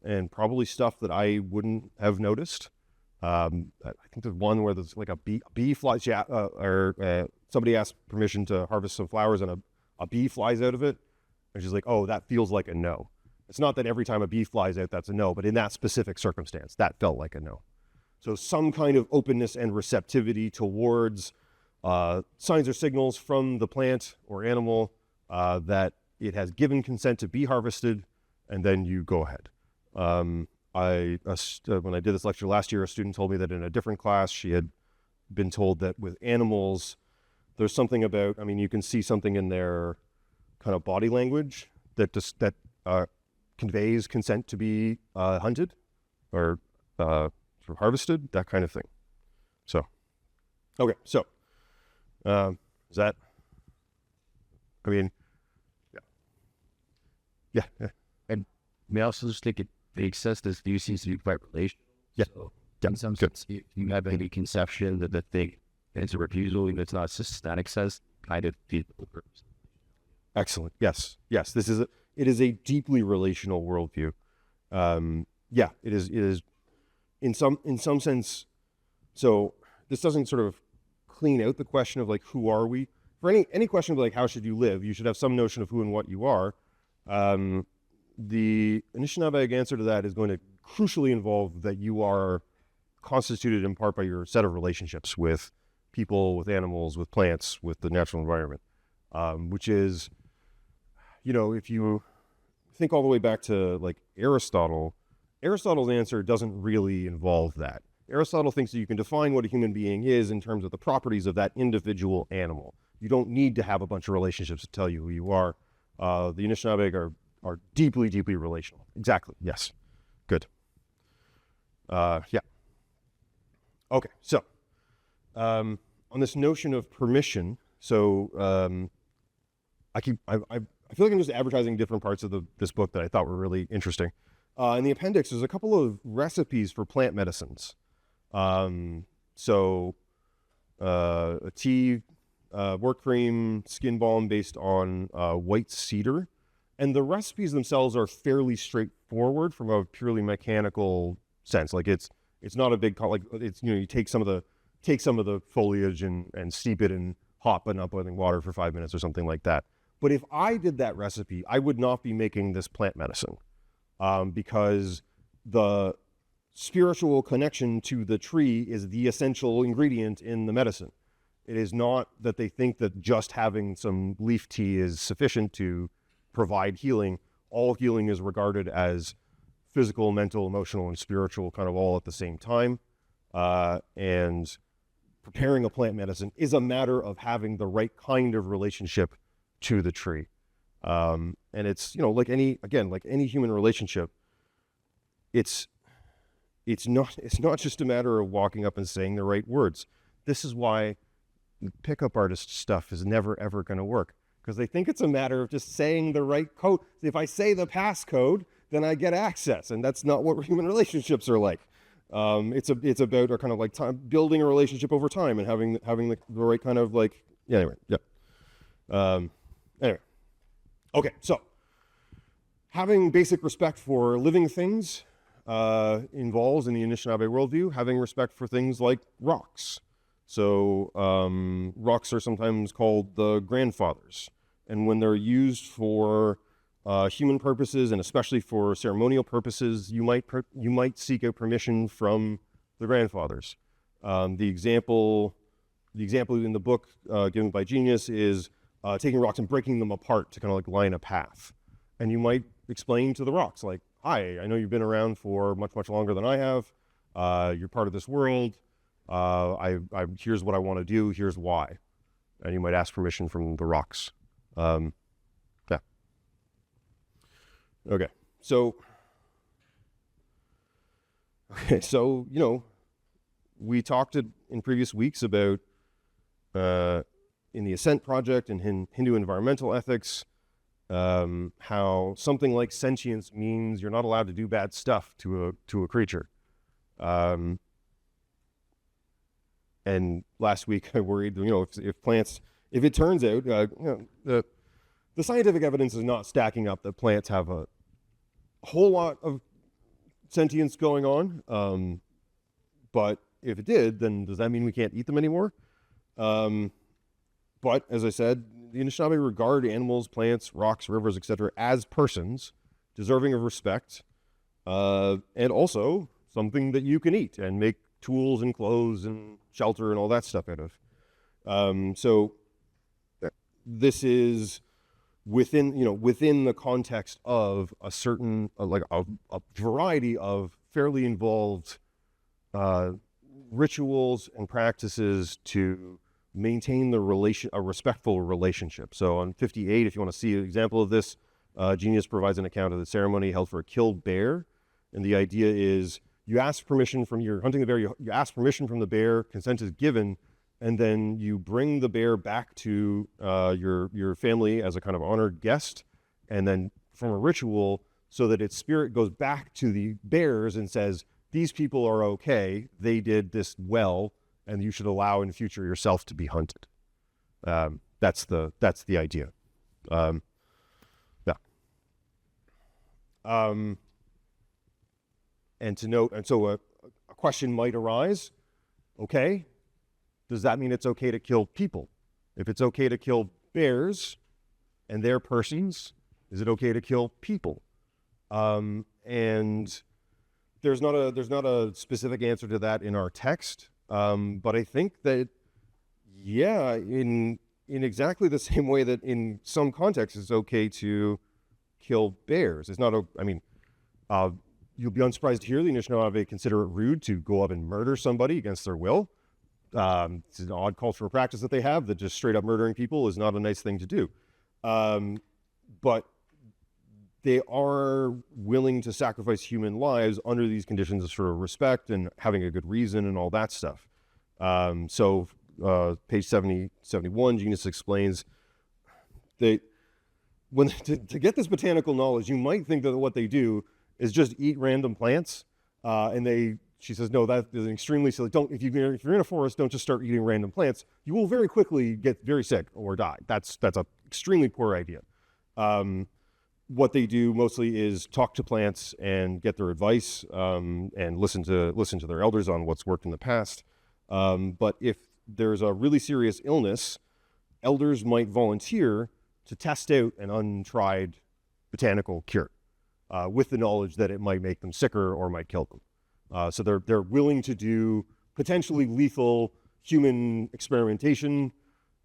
and probably stuff that I wouldn't have noticed. I think there's one where there's like a bee flies, somebody asked permission to harvest some flowers, and a bee flies out of it, and she's like, oh, that feels like a no. It's not that every time a bee flies out, that's a no, but in that specific circumstance, that felt like a no. So some kind of openness and receptivity towards signs or signals from the plant or animal that it has given consent to be harvested, and then you go ahead. When I did this lecture last year, a student told me that in a different class, she had been told that with animals, there's something about, you can see something in their kind of body language that conveys consent to be hunted or sort of harvested, that kind of thing. So, okay, so is that, yeah. And we also just think it makes sense that these seems to be quite relational. Yeah. So in some sense, if you have any conception that the thing It's a refusal, and it's not systematic sense, kind of feasible purpose. Excellent. Yes. Yes. It is a deeply relational worldview. Yeah, it is in some sense. So this doesn't sort of clean out the question of like, who are we? For any question of like, how should you live? You should have some notion of who and what you are. The Anishinaabe answer to that is going to crucially involve that you are constituted in part by your set of relationships with people, with animals, with plants, with the natural environment, which is, if you think all the way back to like Aristotle's answer doesn't really involve that. Aristotle thinks that you can define what a human being is in terms of the properties of that individual animal. You don't need to have a bunch of relationships to tell you who you are. The Anishinaabe are deeply, deeply relational. Exactly. Yes. Good. Yeah. Okay. So, on this notion of permission, so I feel like I'm just advertising different parts of this book that I thought were really interesting. In the appendix, there's a couple of recipes for plant medicines. So a tea, wort cream, skin balm based on white cedar. And the recipes themselves are fairly straightforward from a purely mechanical sense. Like it's not a big, like it's, you take some of the foliage and steep it in hot but not boiling water for 5 minutes or something like that. But if I did that recipe, I would not be making this plant medicine, because the spiritual connection to the tree is the essential ingredient in the medicine. It is not that they think that just having some leaf tea is sufficient to provide healing. All healing is regarded as physical, mental, emotional, and spiritual, kind of all at the same time. And preparing a plant medicine is a matter of having the right kind of relationship to the tree. And it's, like any human relationship, it's not just a matter of walking up and saying the right words. This is why pickup artist stuff is never, ever going to work, because they think it's a matter of just saying the right code. If I say the passcode, then I get access, and that's not what human relationships are like. It's about kind of like building a relationship over time and having the right kind of like, anyway. Okay, so having basic respect for living things involves, in the Anishinaabe worldview, having respect for things like rocks. So rocks are sometimes called the grandfathers, and when they're used for human purposes, and especially for ceremonial purposes, you might seek out permission from the grandfathers. The example in the book given by Geniusz is taking rocks and breaking them apart to kind of like line a path. And you might explain to the rocks, like, hi, I know you've been around for much, much longer than I have. You're part of this world. Here's what I want to do. Here's why. And you might ask permission from the rocks. Yeah. Okay. So, we talked in previous weeks about, in the Ascent Project and Hindu environmental ethics, how something like sentience means you're not allowed to do bad stuff to a creature. And last week I worried, if plants, if it turns out, the scientific evidence is not stacking up that plants have a whole lot of sentience going on. But if it did, then does that mean we can't eat them anymore? But as I said, the Anishinaabe regard animals, plants, rocks, rivers, etc. as persons deserving of respect, and also something that you can eat and make tools and clothes and shelter and all that stuff out of. So this is within the context of a certain, like a variety of fairly involved rituals and practices to maintain a respectful relationship. So on 58, if you want to see an example of this, Geniusz provides an account of the ceremony held for a killed bear. And the idea is you ask permission from you're hunting the bear, you ask permission from the bear, consent is given, and then you bring the bear back to your family as a kind of honored guest, and then from a ritual so that its spirit goes back to the bears and says, these people are okay, they did this well, and you should allow in the future yourself to be hunted. That's the idea. Yeah. And to note, and so a question might arise, okay, does that mean it's okay to kill people? If it's okay to kill bears and their persons, is it okay to kill people? And there's not a specific answer to that in our text, but I think that, yeah, in exactly the same way that in some contexts it's okay to kill bears. It's not you'll be unsurprised to hear the Anishinaabe consider it rude to go up and murder somebody against their will. It's an odd cultural practice that they have, that just straight up murdering people is not a nice thing to do. But they are willing to sacrifice human lives under these conditions of sort of respect and having a good reason and all that stuff. So page 71, Geniusz explains that to get this botanical knowledge, you might think that what they do is just eat random plants. She says, no, that is extremely silly. If you're in a forest, don't just start eating random plants. You will very quickly get very sick or die. That's an extremely poor idea. What they do mostly is talk to plants and get their advice, and listen to their elders on what's worked in the past. But if there's a really serious illness, elders might volunteer to test out an untried botanical cure, with the knowledge that it might make them sicker or might kill them. So they're willing to do potentially lethal human experimentation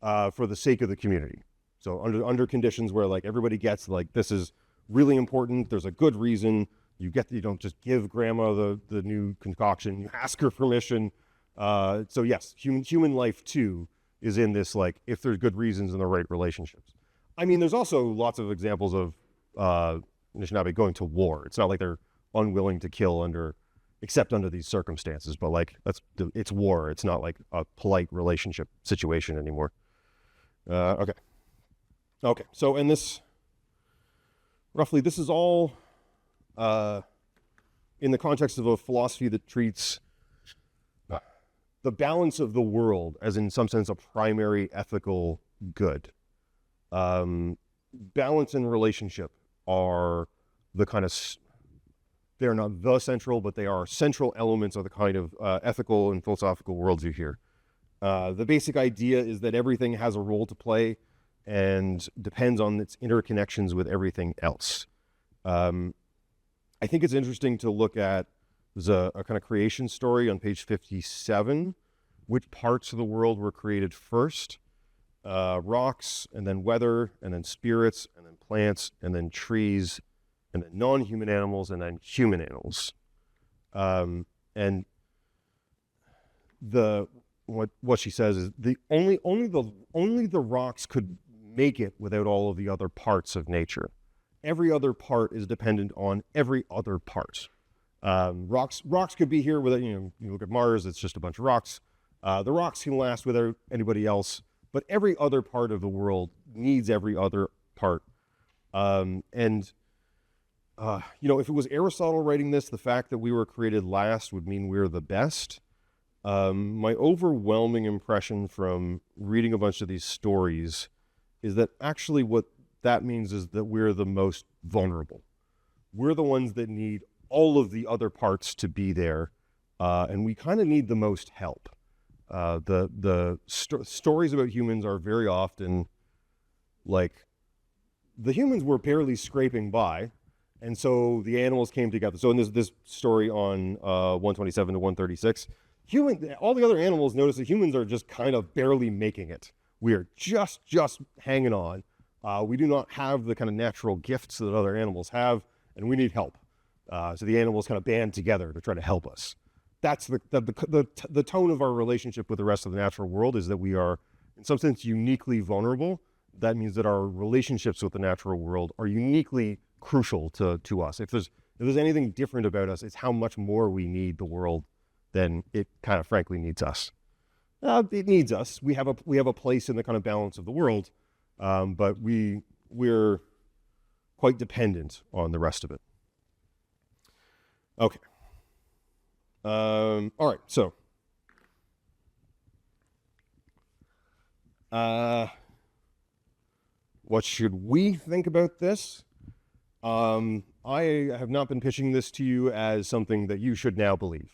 for the sake of the community. So under conditions where like everybody gets like, this is really important, there's a good reason, you don't just give grandma the new concoction, you ask her permission. So yes, human life too is in this, like, if there's good reasons and the right relationships. I mean, there's also lots of examples of Anishinaabe going to war. It's not like they're unwilling to kill except under these circumstances, but like it's war. It's not like a polite relationship situation anymore. Okay. So, and this is all in the context of a philosophy that treats the balance of the world as, in some sense, a primary ethical good. Balance and relationship are the kind of, they're not the central, but they are central elements of the kind of ethical and philosophical worldview here. The basic idea is that everything has a role to play and depends on its interconnections with everything else. I think it's interesting to look at, there's a kind of creation story on page 57, which parts of the world were created first. Rocks, and then weather, and then spirits, and then plants, and then trees, and then non-human animals, and then human animals. And what she says is only the rocks could make it without all of the other parts of nature. Every other part is dependent on every other part. Rocks could be here without, you look at Mars, it's just a bunch of rocks. The rocks can last without anybody else, but every other part of the world needs every other part. If it was Aristotle writing this, the fact that we were created last would mean we're the best. My overwhelming impression from reading a bunch of these stories is that actually what that means is that we're the most vulnerable. We're the ones that need all of the other parts to be there, and we kind of need the most help. The stories about humans are very often like, the humans were barely scraping by, and so the animals came together. So in this story on 127 to 136, all the other animals notice that humans are just kind of barely making it. We are just hanging on. We do not have the kind of natural gifts that other animals have, and we need help. So the animals kind of band together to try to help us. That's the tone of our relationship with the rest of the natural world, is that we are, in some sense, uniquely vulnerable. That means that our relationships with the natural world are uniquely crucial to us. If there's anything different about us, it's how much more we need the world than it kind of frankly needs us. It needs us. We have a place in the kind of balance of the world, but we're quite dependent on the rest of it. Okay. All right. So What should we think about this? I have not been pitching this to you as something that you should now believe.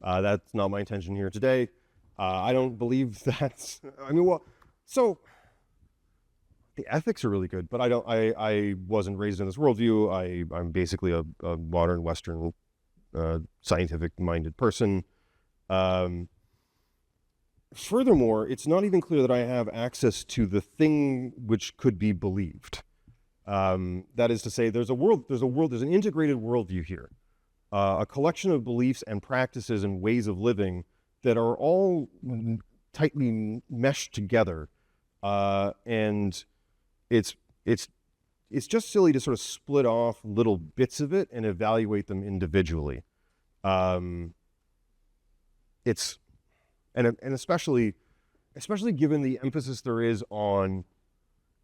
That's not my intention here today. I don't believe that's, so the ethics are really good, but I wasn't raised in this worldview. I'm basically a modern Western, scientific-minded person. Furthermore, it's not even clear that I have access to the thing which could be believed. That is to say, there's an integrated worldview here, a collection of beliefs and practices and ways of living that are all tightly meshed together, and it's just silly to sort of split off little bits of it and evaluate them individually. And especially given the emphasis there is on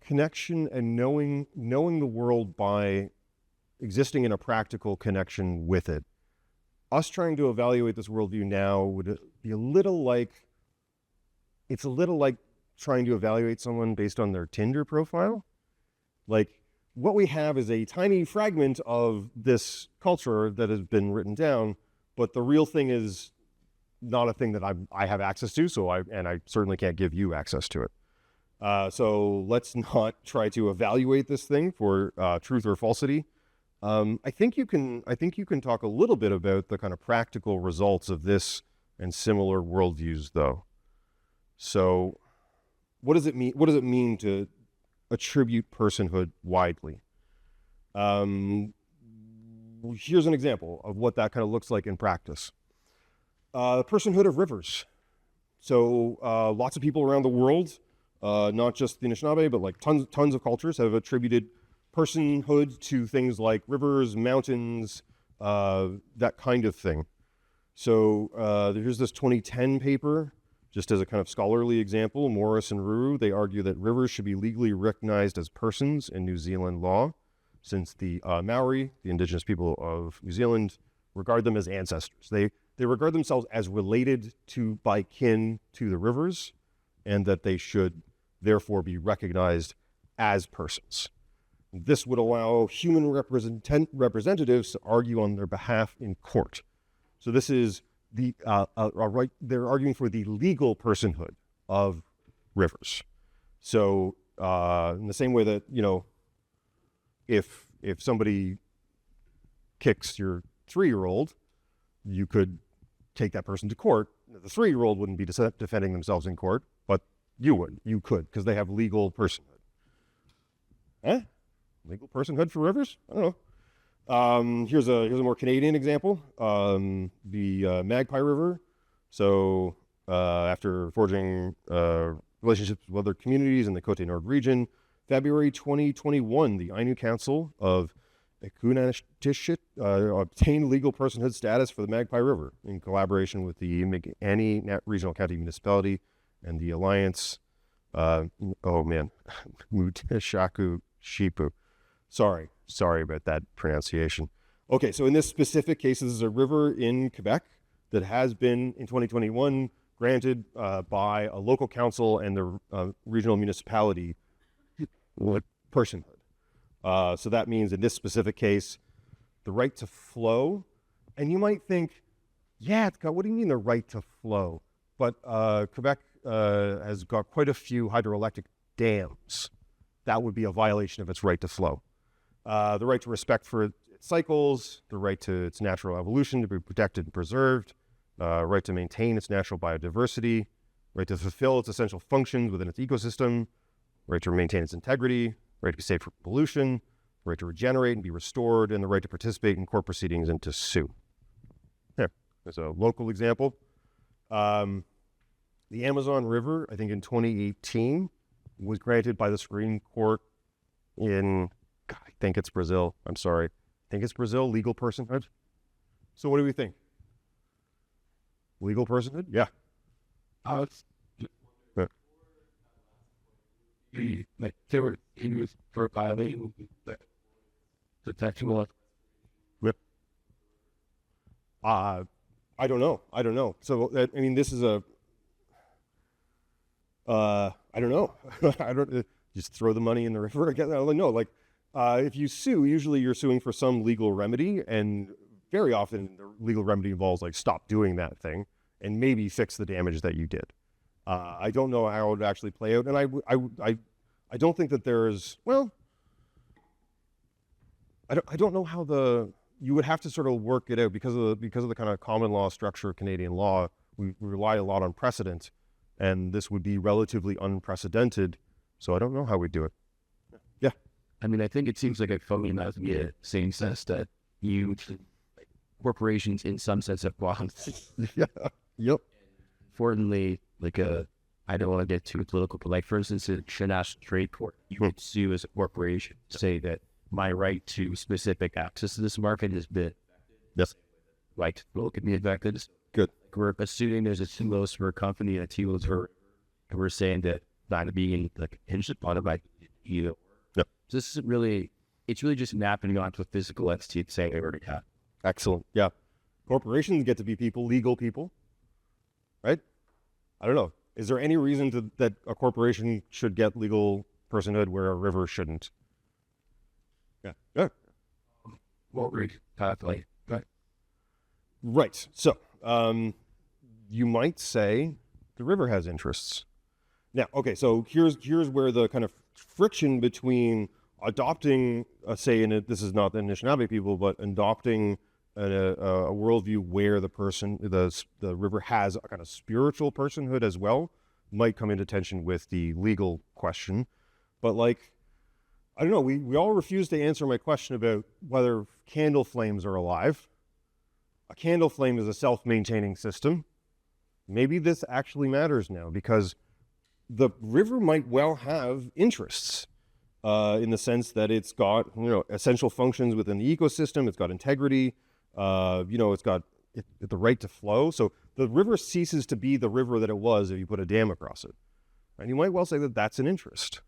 connection and knowing the world by existing in a practical connection with it. Us trying to evaluate this worldview now would be a little like trying to evaluate someone based on their Tinder profile. Like, what we have is a tiny fragment of this culture that has been written down, but the real thing is not a thing that I have access to, so I certainly can't give you access to it. So let's not try to evaluate this thing for truth or falsity. I think you can talk a little bit about the kind of practical results of this and similar worldviews, though. So, what does it mean? What does it mean to attribute personhood widely? Here's an example of what that kind of looks like in practice. Personhood of rivers. So lots of people around the world, not just the Anishinaabe, but like tons of cultures have attributed personhood to things like rivers, mountains, that kind of thing. So there's this 2010 paper, just as a kind of scholarly example, Morris and Ruru, they argue that rivers should be legally recognized as persons in New Zealand law, since the Maori, the indigenous people of New Zealand, regard them as ancestors. They regard themselves as related to by kin to the rivers, and that they should therefore be recognized as persons. This would allow human representatives to argue on their behalf in court. So this is the right. They're arguing for the legal personhood of rivers. So in the same way that, if somebody kicks your 3-year-old, you could take that person to court. The 3-year-old wouldn't be defending themselves in court, but you could, because they have legal personhood. Legal personhood for rivers? I don't know. Here's a more Canadian example. The Magpie River. So after forging relationships with other communities in the Côte Nord region, February 2021, the Ainu Council of Inanimacy obtained legal personhood status for the Magpie River in collaboration with the Ani Regional County Municipality and the Alliance. Mutashaku Shipu. Sorry about that pronunciation. Okay, so in this specific case, this is a river in Quebec that has been, in 2021, granted by a local council and the regional municipality personhood. So that means in this specific case, the right to flow. And you might think, yeah, what do you mean the right to flow? But Quebec has got quite a few hydroelectric dams. That would be a violation of its right to flow. The right to respect for its cycles, the right to its natural evolution to be protected and preserved, right to maintain its natural biodiversity, right to fulfill its essential functions within its ecosystem, right to maintain its integrity, right to be safe from pollution, right to regenerate and be restored, and the right to participate in court proceedings and to sue. Here, there's a local example. The Amazon River, I think in 2018, was granted by the Supreme Court in, God, I think it's Brazil. I'm sorry. I think it's Brazil, legal personhood. So what do we think? Legal personhood? Yeah. Like they were used for violating the sexual. Yep. I don't know. So I mean, this is I don't know. I don't just throw the money in the river again. No, like if you sue, usually you're suing for some legal remedy, and very often the legal remedy involves like stop doing that thing and maybe fix the damage that you did. I don't know how it would actually play out, and I don't think that there's I don't know how you would have to sort of work it out because of the kind of common law structure of Canadian law. We rely a lot on precedent, and this would be relatively unprecedented. So I don't know how we do it. Yeah. I mean, I think it seems like a phony enough to the same sense that corporations in some sense have bonds. Yeah. Yep. Importantly, I don't want to get too political, but like for instance, in international trade court, you could sue as a corporation, say that my right to specific access to this market has been yes. Right. Look at me affected. Good. We're assuming there's a telos for a company and a telos for, and we're saying that not being like hinged upon it by you. Yep. So this isn't really, it's really just mapping onto a physical entity and saying they already have. Excellent. Yeah. Corporations get to be people, legal people, right? I don't know. Is there any reason that a corporation should get legal personhood where a river shouldn't? Yeah. Yeah. What we calculate. Right. So, you might say the river has interests. Now, okay, so here's where the kind of friction between adopting, this is not the Anishinaabe people, but adopting a worldview where the river has a kind of spiritual personhood as well might come into tension with the legal question. But like, I don't know, we all refuse to answer my question about whether candle flames are alive. A candle flame is a self-maintaining system. Maybe this actually matters now because the river might well have interests in the sense that it's got, essential functions within the ecosystem. It's got integrity. It's got the right to flow. So the river ceases to be the river that it was if you put a dam across it. And you might well say that that's an interest.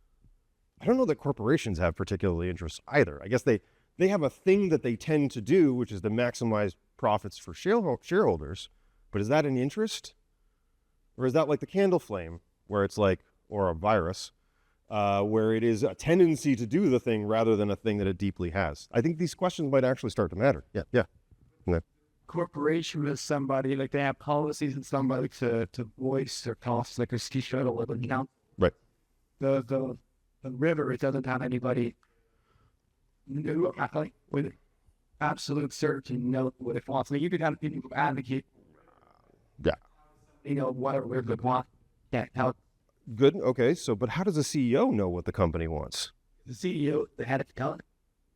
I don't know that corporations have particularly interests either. I guess they have a thing that they tend to do, which is to maximize profits for shareholders. But is that an interest? Or is that like the candle flame, where it's like, or a virus, where it is a tendency to do the thing rather than a thing that it deeply has? I think these questions might actually start to matter. Yeah. Corporation is somebody, like they have policies and somebody to voice their costs, like a ski shuttle or account. Right. The river, it doesn't have anybody new with absolute certainty know what it wants. Like you could have people who advocate. Yeah. Whatever they want. Yeah. How good. Okay. So, but how does a CEO know what the company wants? the CEO, the head of the company.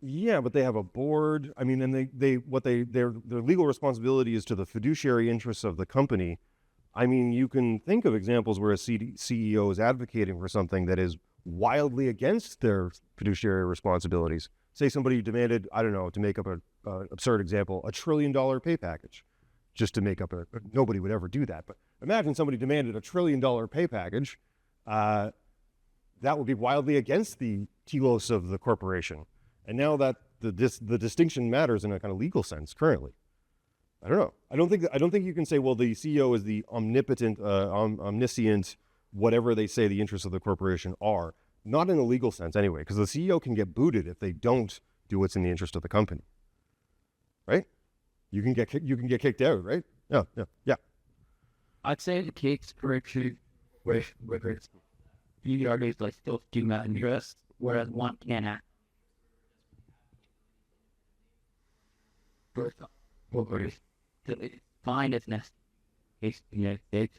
Yeah, but they have a board. I mean, and their legal responsibility is to the fiduciary interests of the company. I mean, you can think of examples where a CEO is advocating for something that is wildly against their fiduciary responsibilities. Say somebody demanded, I don't know, to make up an absurd example, $1 trillion pay package, just to make up nobody would ever do that. But imagine somebody demanded $1 trillion pay package. That would be wildly against the telos of the corporation. And now that the distinction matters in a kind of legal sense currently. I don't know. I don't think you can say, well, the CEO is the omnipotent, omniscient, whatever they say the interests of the corporation are. Not in a legal sense anyway, because the CEO can get booted if they don't do what's in the interest of the company. Right? You can get kicked out, right? Yeah. I'd say the case correction with it's PDRs like still do not interest, whereas one cannot. First of all, it's fine if necessary. It's the United States.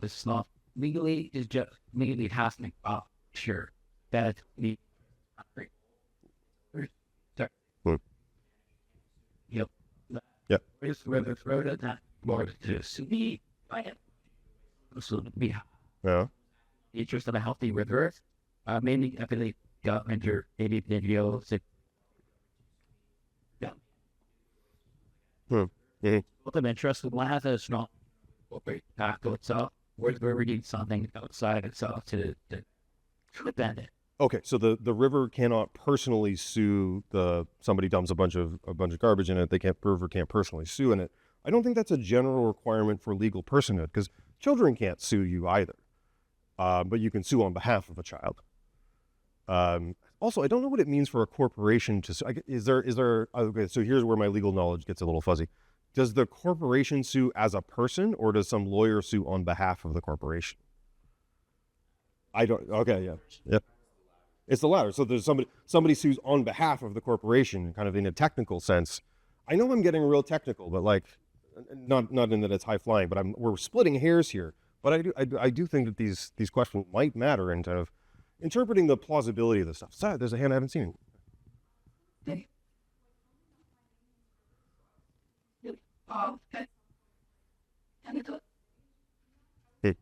It's not legally, it's just legally has to make sure that the Yep. It's whether it's wrote that more to be by it. So be Yeah. interest of a healthy river. Mainly affiliate government or maybe videos. What the interest of land is not what we have to itself. We're reading something outside itself to defend it. Okay, so the river cannot personally sue somebody dumps a bunch of garbage in it. The river can't personally sue in it. I don't think that's a general requirement for legal personhood, because Children can't sue you either, but you can sue on behalf of a child. Also, I don't know what it means for a corporation to sue. Okay, so here's where my legal knowledge gets a little fuzzy. Does the corporation sue as a person, or does some lawyer sue on behalf of the corporation? Okay, yeah. Yep. It's the latter. So there's somebody sues on behalf of the corporation, kind of in a technical sense. I know I'm getting real technical, but like, not in that it's high flying, but we're splitting hairs here. But I do think that these questions might matter in kind of interpreting the plausibility of this stuff. Sorry, there's a hand I haven't seen. Okay. And it's Hey.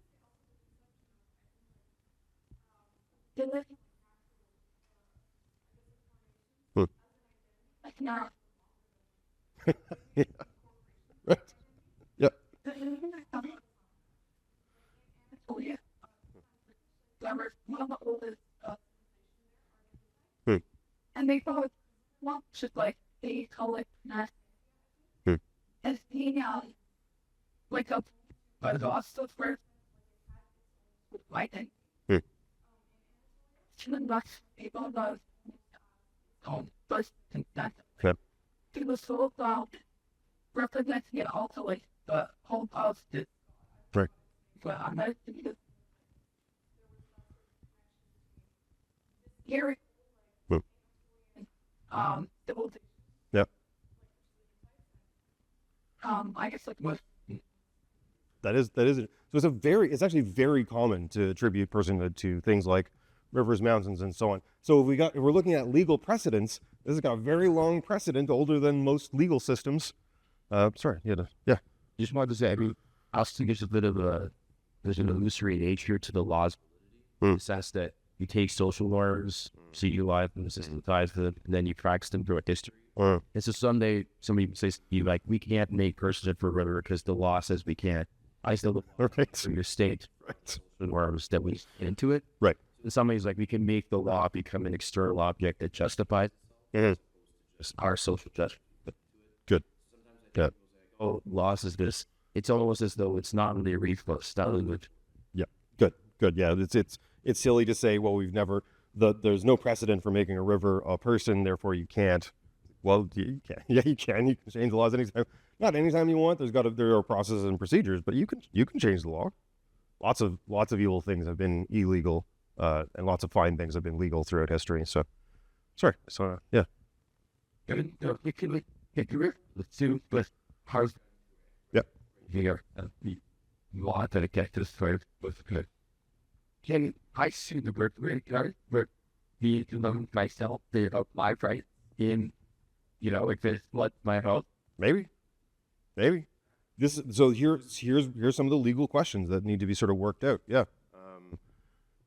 like now. Yeah. Right. Yeah. Oh yeah. One of the oldest. And they thought, well, just like they call it not as being like a lost of where lighting. Children not able to first and that. Okay. It was so representing it also like the whole positive. Right. But I'm not here. The whole thing. Yep. I guess like what? That is so it's actually very common to attribute personhood to things like rivers, mountains, and so on. So if we're looking at legal precedents, this has got a very long precedent, older than most legal systems. Sorry, yeah. Just wanted to say, I mean, I also think there's an illusory nature to the laws, in the sense that you take social norms, so you utilize them, systematize them, and then you practice them throughout history. And so someday somebody says to you, like, we can't make personhood for a river because the law says we can't. I still look for your state norms that we get into it. Right. And somebody's like, we can make the law become an external object that justifies just our social judgment. Good. Yeah. Oh, laws is this. It's almost as though it's not really a reflex. Yeah. Good. Yeah. It's silly to say, well, there's no precedent for making a river a person, therefore you can't. Well, you can. Yeah, you can. You can change the laws anytime. Not anytime you want. There are processes and procedures, but you can change the law. Lots of evil things have been illegal, and lots of fine things have been legal throughout history. So, sorry. So, yeah. It can get rid of the but how? Yep. Here, the law that it gets this way was good. Can I see the word where the myself of my right in, if it's what my health? Maybe. So here's some of the legal questions that need to be sort of worked out. Yeah.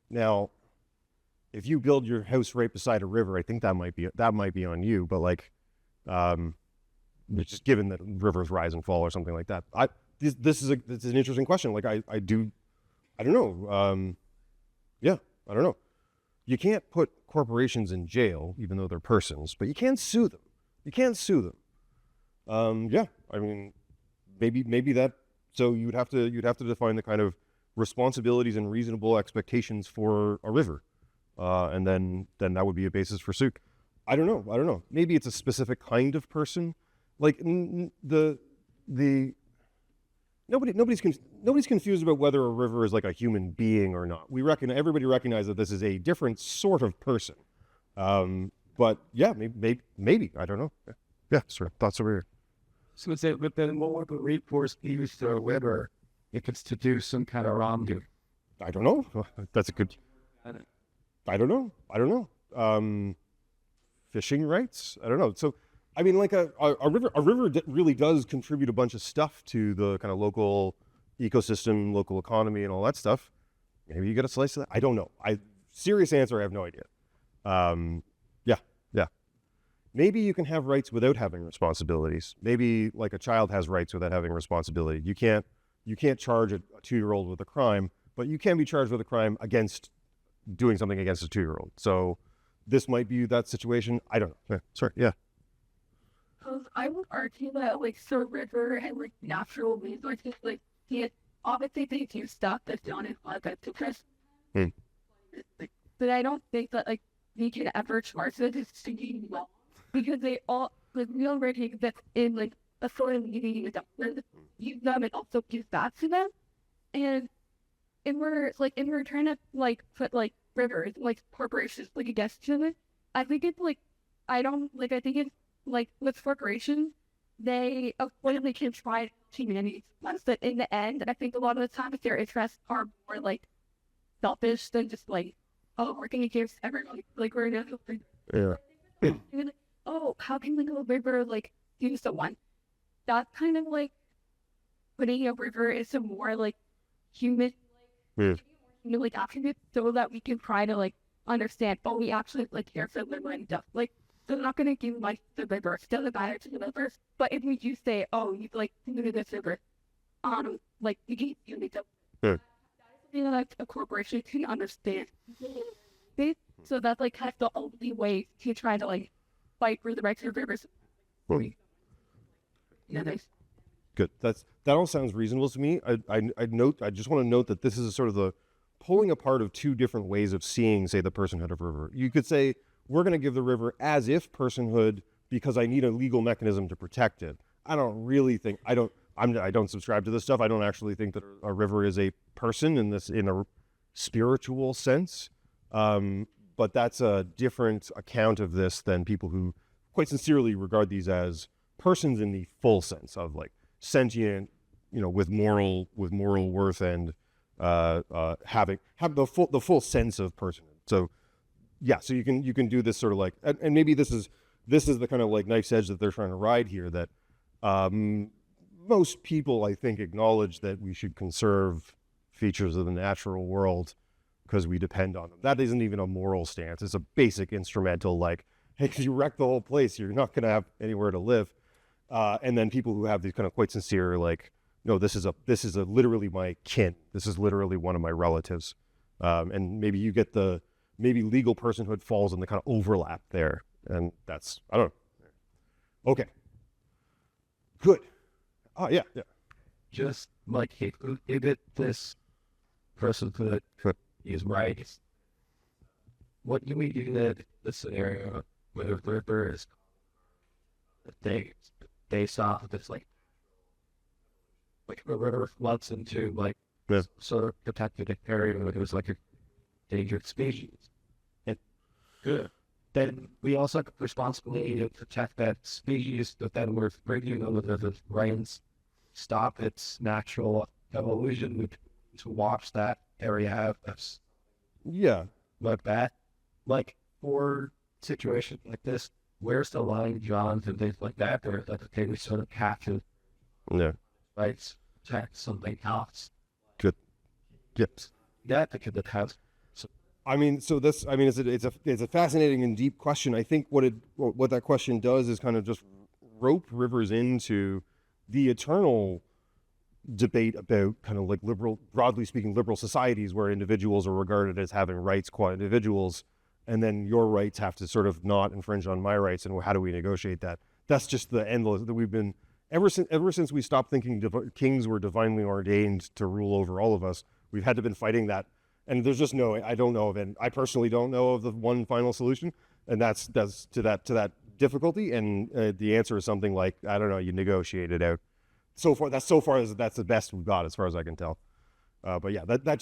Now, if you build your house right beside a river, I think that might be on you. But like, just given that rivers rise and fall or something like that, this is an interesting question. Like I don't know. Yeah, I don't know. You can't put corporations in jail, even though they're persons, but you can sue them. Yeah, I mean, maybe that. So you'd have to define the kind of responsibilities and reasonable expectations for a river, and then that would be a basis for suit. I don't know. Maybe it's a specific kind of person, like nobody's confused about whether a river is like a human being or not. Everybody recognizes that this is a different sort of person. But yeah, maybe I don't know. Yeah, sure. Thoughts over here. So it's but then what would the recourse be to a river if it's to do some kind of wrongdoing? I don't know. That's a good. I don't know. Fishing rights? I don't know. So, I mean, like a river really does contribute a bunch of stuff to the kind of local ecosystem, local economy, and all that stuff. Maybe you get a slice of that. I don't know. Serious answer, I have no idea. Yeah. Maybe you can have rights without having responsibilities. Maybe like a child has rights without having responsibility. You can't charge a 2-year-old with a crime, but you can be charged with a crime against doing something against a 2-year-old. So this might be that situation. I don't know. Yeah. Sorry. Yeah. I would argue that like so river and like natural resources like can't obviously they do stuff that's not in like a depressed. Hmm. But I don't think that like we can ever charge them as singing well because they all like we already exist in like a sort of unity with them. Use them and also give back to them. And if we're trying to like put like rivers like corporations like against each other, I think it's like I think it's like with corporations, they avoidably can try to manage us, but in the end, I think a lot of the time their interests are more like selfish than just like, oh, we're gonna give everyone like we're gonna Yeah. like, oh, how can we go river like do someone? That's kind of like putting a river into more like human like attributes so that we can try to like understand, but we actually like care for the and stuff. Like they're not gonna give like the river, still the matter to the river. But if we do say, oh, you like do this river, like you can make up. Yeah. You know, like a corporation can understand. So that's like kind of the only way to try to like fight for the rights of rivers. Yeah, nice. Good. That all sounds reasonable to me. I just want to note that this is sort of the pulling apart of two different ways of seeing, say, the personhood of river. You could say we're going to give the river as if personhood because I need a legal mechanism to protect it. I don't really think I don't subscribe to this stuff. I don't actually think that a river is a person in a spiritual sense. But that's a different account of this than people who quite sincerely regard these as persons in the full sense of like sentient, with moral worth and have the full sense of personhood. So yeah, so you can do this sort of like, and maybe this is the kind of like knife's edge that they're trying to ride here, that most people I think acknowledge that we should conserve features of the natural world because we depend on them. That isn't even a moral stance. It's a basic instrumental, like, hey, if you wreck the whole place, you're not going to have anywhere to live. And then people who have these kind of quite sincere, like, no, this is literally my kin. This is literally one of my relatives. And maybe you get maybe legal personhood falls in the kind of overlap there. And that's, I don't know. Okay. Good. Oh, yeah. Just like if this personhood is right, what do we do in the scenario where the river is based off of this like a river floods into like sort of protected area where it was like a endangered species, and then we also have a responsibility to protect that species, but then we're bringing over the rains, stop its natural evolution to watch that area have this. Yeah. Like that. Like for situations like this, where's the line drawn and things like that, or like okay, we sort of have to check something else. Good. Yes. That because it has. It's a fascinating and deep question. I think what that question does is kind of just rope rivers into the eternal debate about kind of like broadly speaking, liberal societies where individuals are regarded as having rights qua individuals, and then your rights have to sort of not infringe on my rights, and how do we negotiate that? That's just the endless that we've been ever since we stopped thinking kings were divinely ordained to rule over all of us. We've had to been fighting that. And there's just I personally don't know of the one final solution, and that's to that difficulty. And the answer is something like, I don't know, you negotiate it out. That's the best we've got as far as I can tell. But yeah, that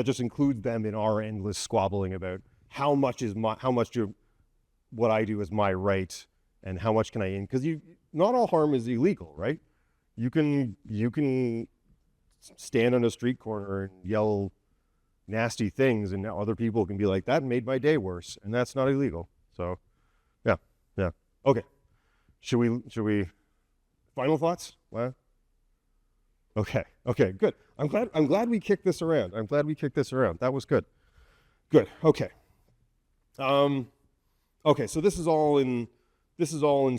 just includes them in our endless squabbling about how much what I do is my right, and how much can I because not all harm is illegal, right? You can stand on a street corner and yell nasty things, and other people can be like, that made my day worse, and that's not illegal. So yeah. Okay. Should we final thoughts? Well, okay, good. I'm glad we kicked this around. That was good. Okay. Okay, so this is all in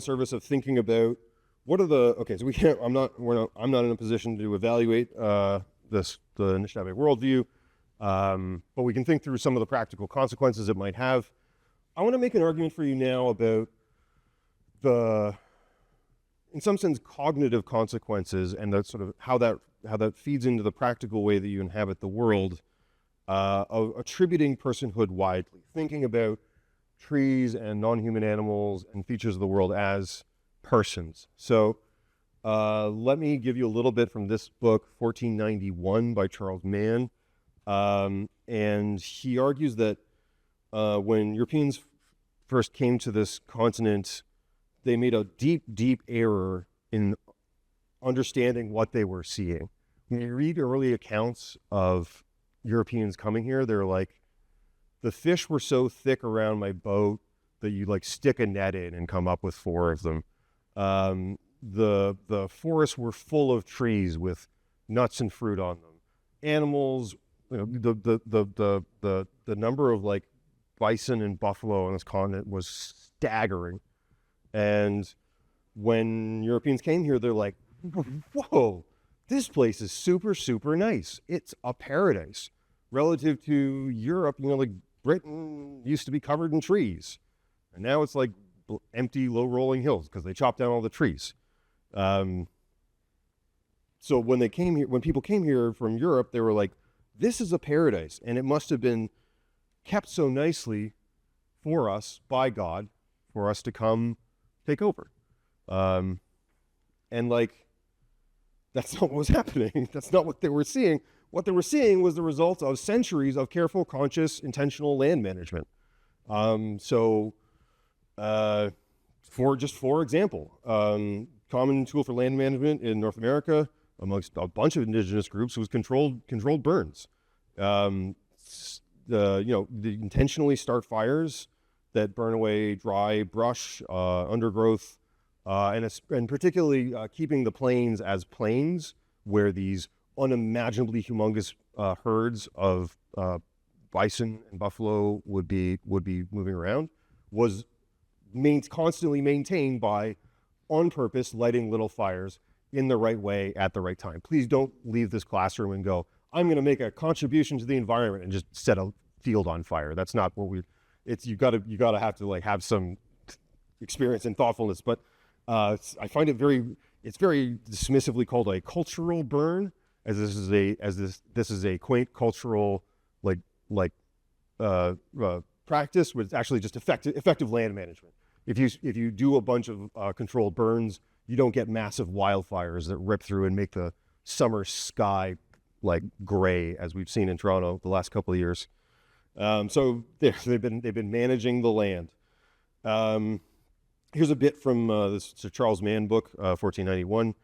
service of thinking about what are so I'm not in a position to evaluate the Anishinaabe worldview. But we can think through some of the practical consequences it might have. I want to make an argument for you now about in some sense, cognitive consequences, and the sort of how that that feeds into the practical way that you inhabit the world, of attributing personhood widely, thinking about trees and non-human animals and features of the world as persons. So let me give you a little bit from this book, 1491 by Charles Mann. And he argues that when Europeans first came to this continent, they made a deep, deep error in understanding what they were seeing. When you read early accounts of Europeans coming here, they're like, the fish were so thick around my boat that you like stick a net in and come up with 4 of them. The forests were full of trees with nuts and fruit on them. Animals, you know, the number of like bison and buffalo on this continent was staggering. And when Europeans came here, they're like, whoa, this place is super, super nice. It's a paradise. Relative to Europe, you know, like Britain used to be covered in trees. And now it's like empty, low rolling hills because they chopped down all the trees. So when they came here, when people came here from Europe, they were like, this is a paradise. And it must have been kept so nicely for us by God, for us to come take over. And like, that's not what was happening. That's not what they were seeing. What they were seeing was the result of centuries of careful, conscious, intentional land management. For example, common tool for land management in North America amongst a bunch of indigenous groups was controlled burns. The intentionally start fires that burn away dry brush, undergrowth, and particularly keeping the plains as plains where these unimaginably humongous herds of bison and buffalo would be moving around was constantly maintained by, on purpose, lighting little fires in the right way at the right time. Please don't leave this classroom and go, I'm going to make a contribution to the environment and just set a field on fire. That's not what you gotta have to like have some experience and thoughtfulness. But I find it's very dismissively called a cultural burn, as this is a quaint cultural practice, but it's actually just effective land management. If you do a bunch of controlled burns, you don't get massive wildfires that rip through and make the summer sky like gray, as we've seen in Toronto the last couple of years. So they've been managing the land. Here's a bit from this Charles Mann book, 1491.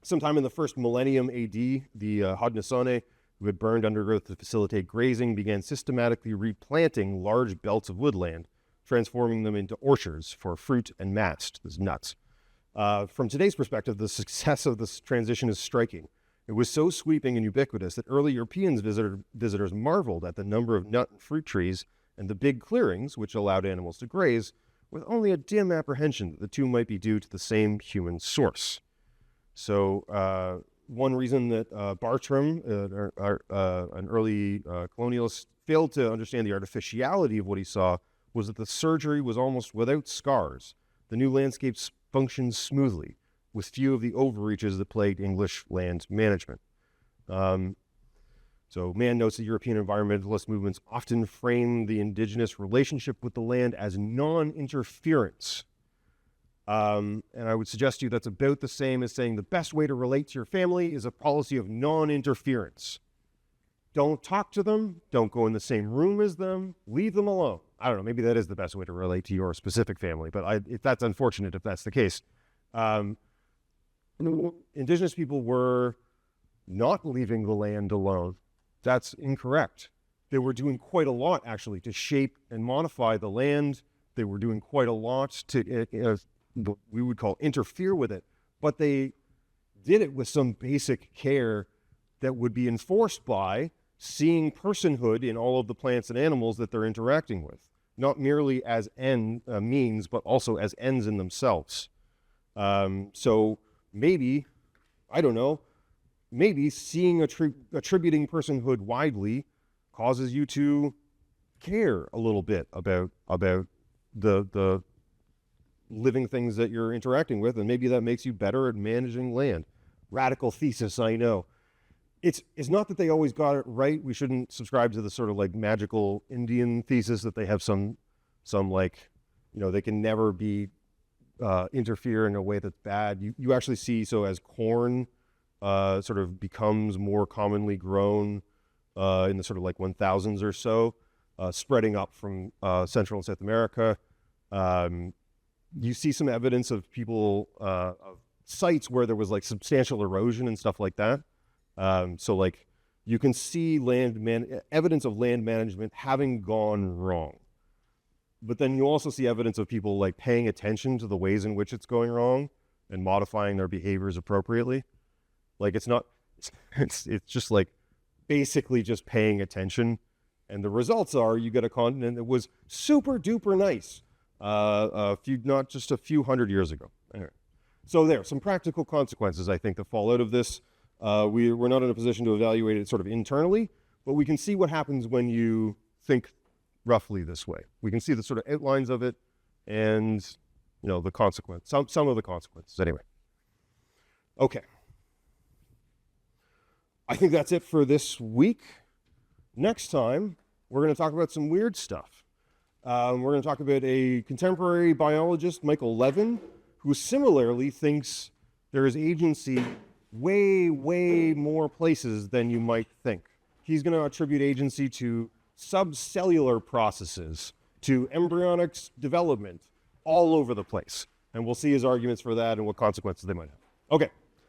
Sometime in the first millennium AD, the Haudenosaunee, who had burned undergrowth to facilitate grazing, began systematically replanting large belts of woodland, transforming them into orchards for fruit and mast, this nuts. From today's perspective, the success of this transition is striking. It was so sweeping and ubiquitous that early Europeans visitors marveled at the number of nut and fruit trees and the big clearings which allowed animals to graze, with only a dim apprehension that the two might be due to the same human source. So one reason that Bartram, an early colonialist, failed to understand the artificiality of what he saw was that the surgery was almost without scars. The new landscapes functioned smoothly, with few of the overreaches that plagued English land management. So Mann notes that European environmentalist movements often frame the indigenous relationship with the land as non-interference. And I would suggest to you that's about the same as saying the best way to relate to your family is a policy of non-interference. Don't talk to them, don't go in the same room as them, leave them alone. I don't know, maybe that is the best way to relate to your specific family, but that's unfortunate if that's the case. Indigenous people were not leaving the land alone. That's incorrect. They were doing quite a lot, actually, to shape and modify the land. They were doing quite a lot to, what we would call, interfere with it. But they did it with some basic care that would be enforced by seeing personhood in all of the plants and animals that they're interacting with, not merely as means, but also as ends in themselves. So maybe, I don't know, maybe seeing attributing personhood widely causes you to care a little bit about the living things that you're interacting with, and maybe that makes you better at managing land. radical thesis, I know. It's not that they always got it right. We shouldn't subscribe to the sort of like magical Indian thesis that they have some like, they can never be interfere in a way that's bad. You actually see, so as corn sort of becomes more commonly grown in the sort of like 1000s or so, spreading up from Central and South America, you see some evidence of people, of sites where there was like substantial erosion and stuff like that. So like you can see evidence of land management having gone wrong. But then you also see evidence of people like paying attention to the ways in which it's going wrong and modifying their behaviors appropriately. Like it's just like basically just paying attention. And the results are you get a continent that was super duper nice not just a few hundred years ago. Anyway. So there, some practical consequences I think that fall out of this. We're not in a position to evaluate it sort of internally, but we can see what happens when you think roughly this way. We can see the sort of outlines of it and, the consequence, some of the consequences anyway. Okay. I think that's it for this week. Next time, we're going to talk about some weird stuff. We're going to talk about a contemporary biologist, Michael Levin, who similarly thinks there is agency way, way more places than you might think. He's going to attribute agency to subcellular processes, to embryonic development, all over the place. And we'll see his arguments for that and what consequences they might have. Okay,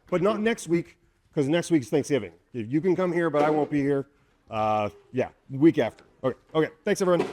but not next week, because next week's Thanksgiving. You can come here, but I won't be here. Week after. Okay, thanks everyone.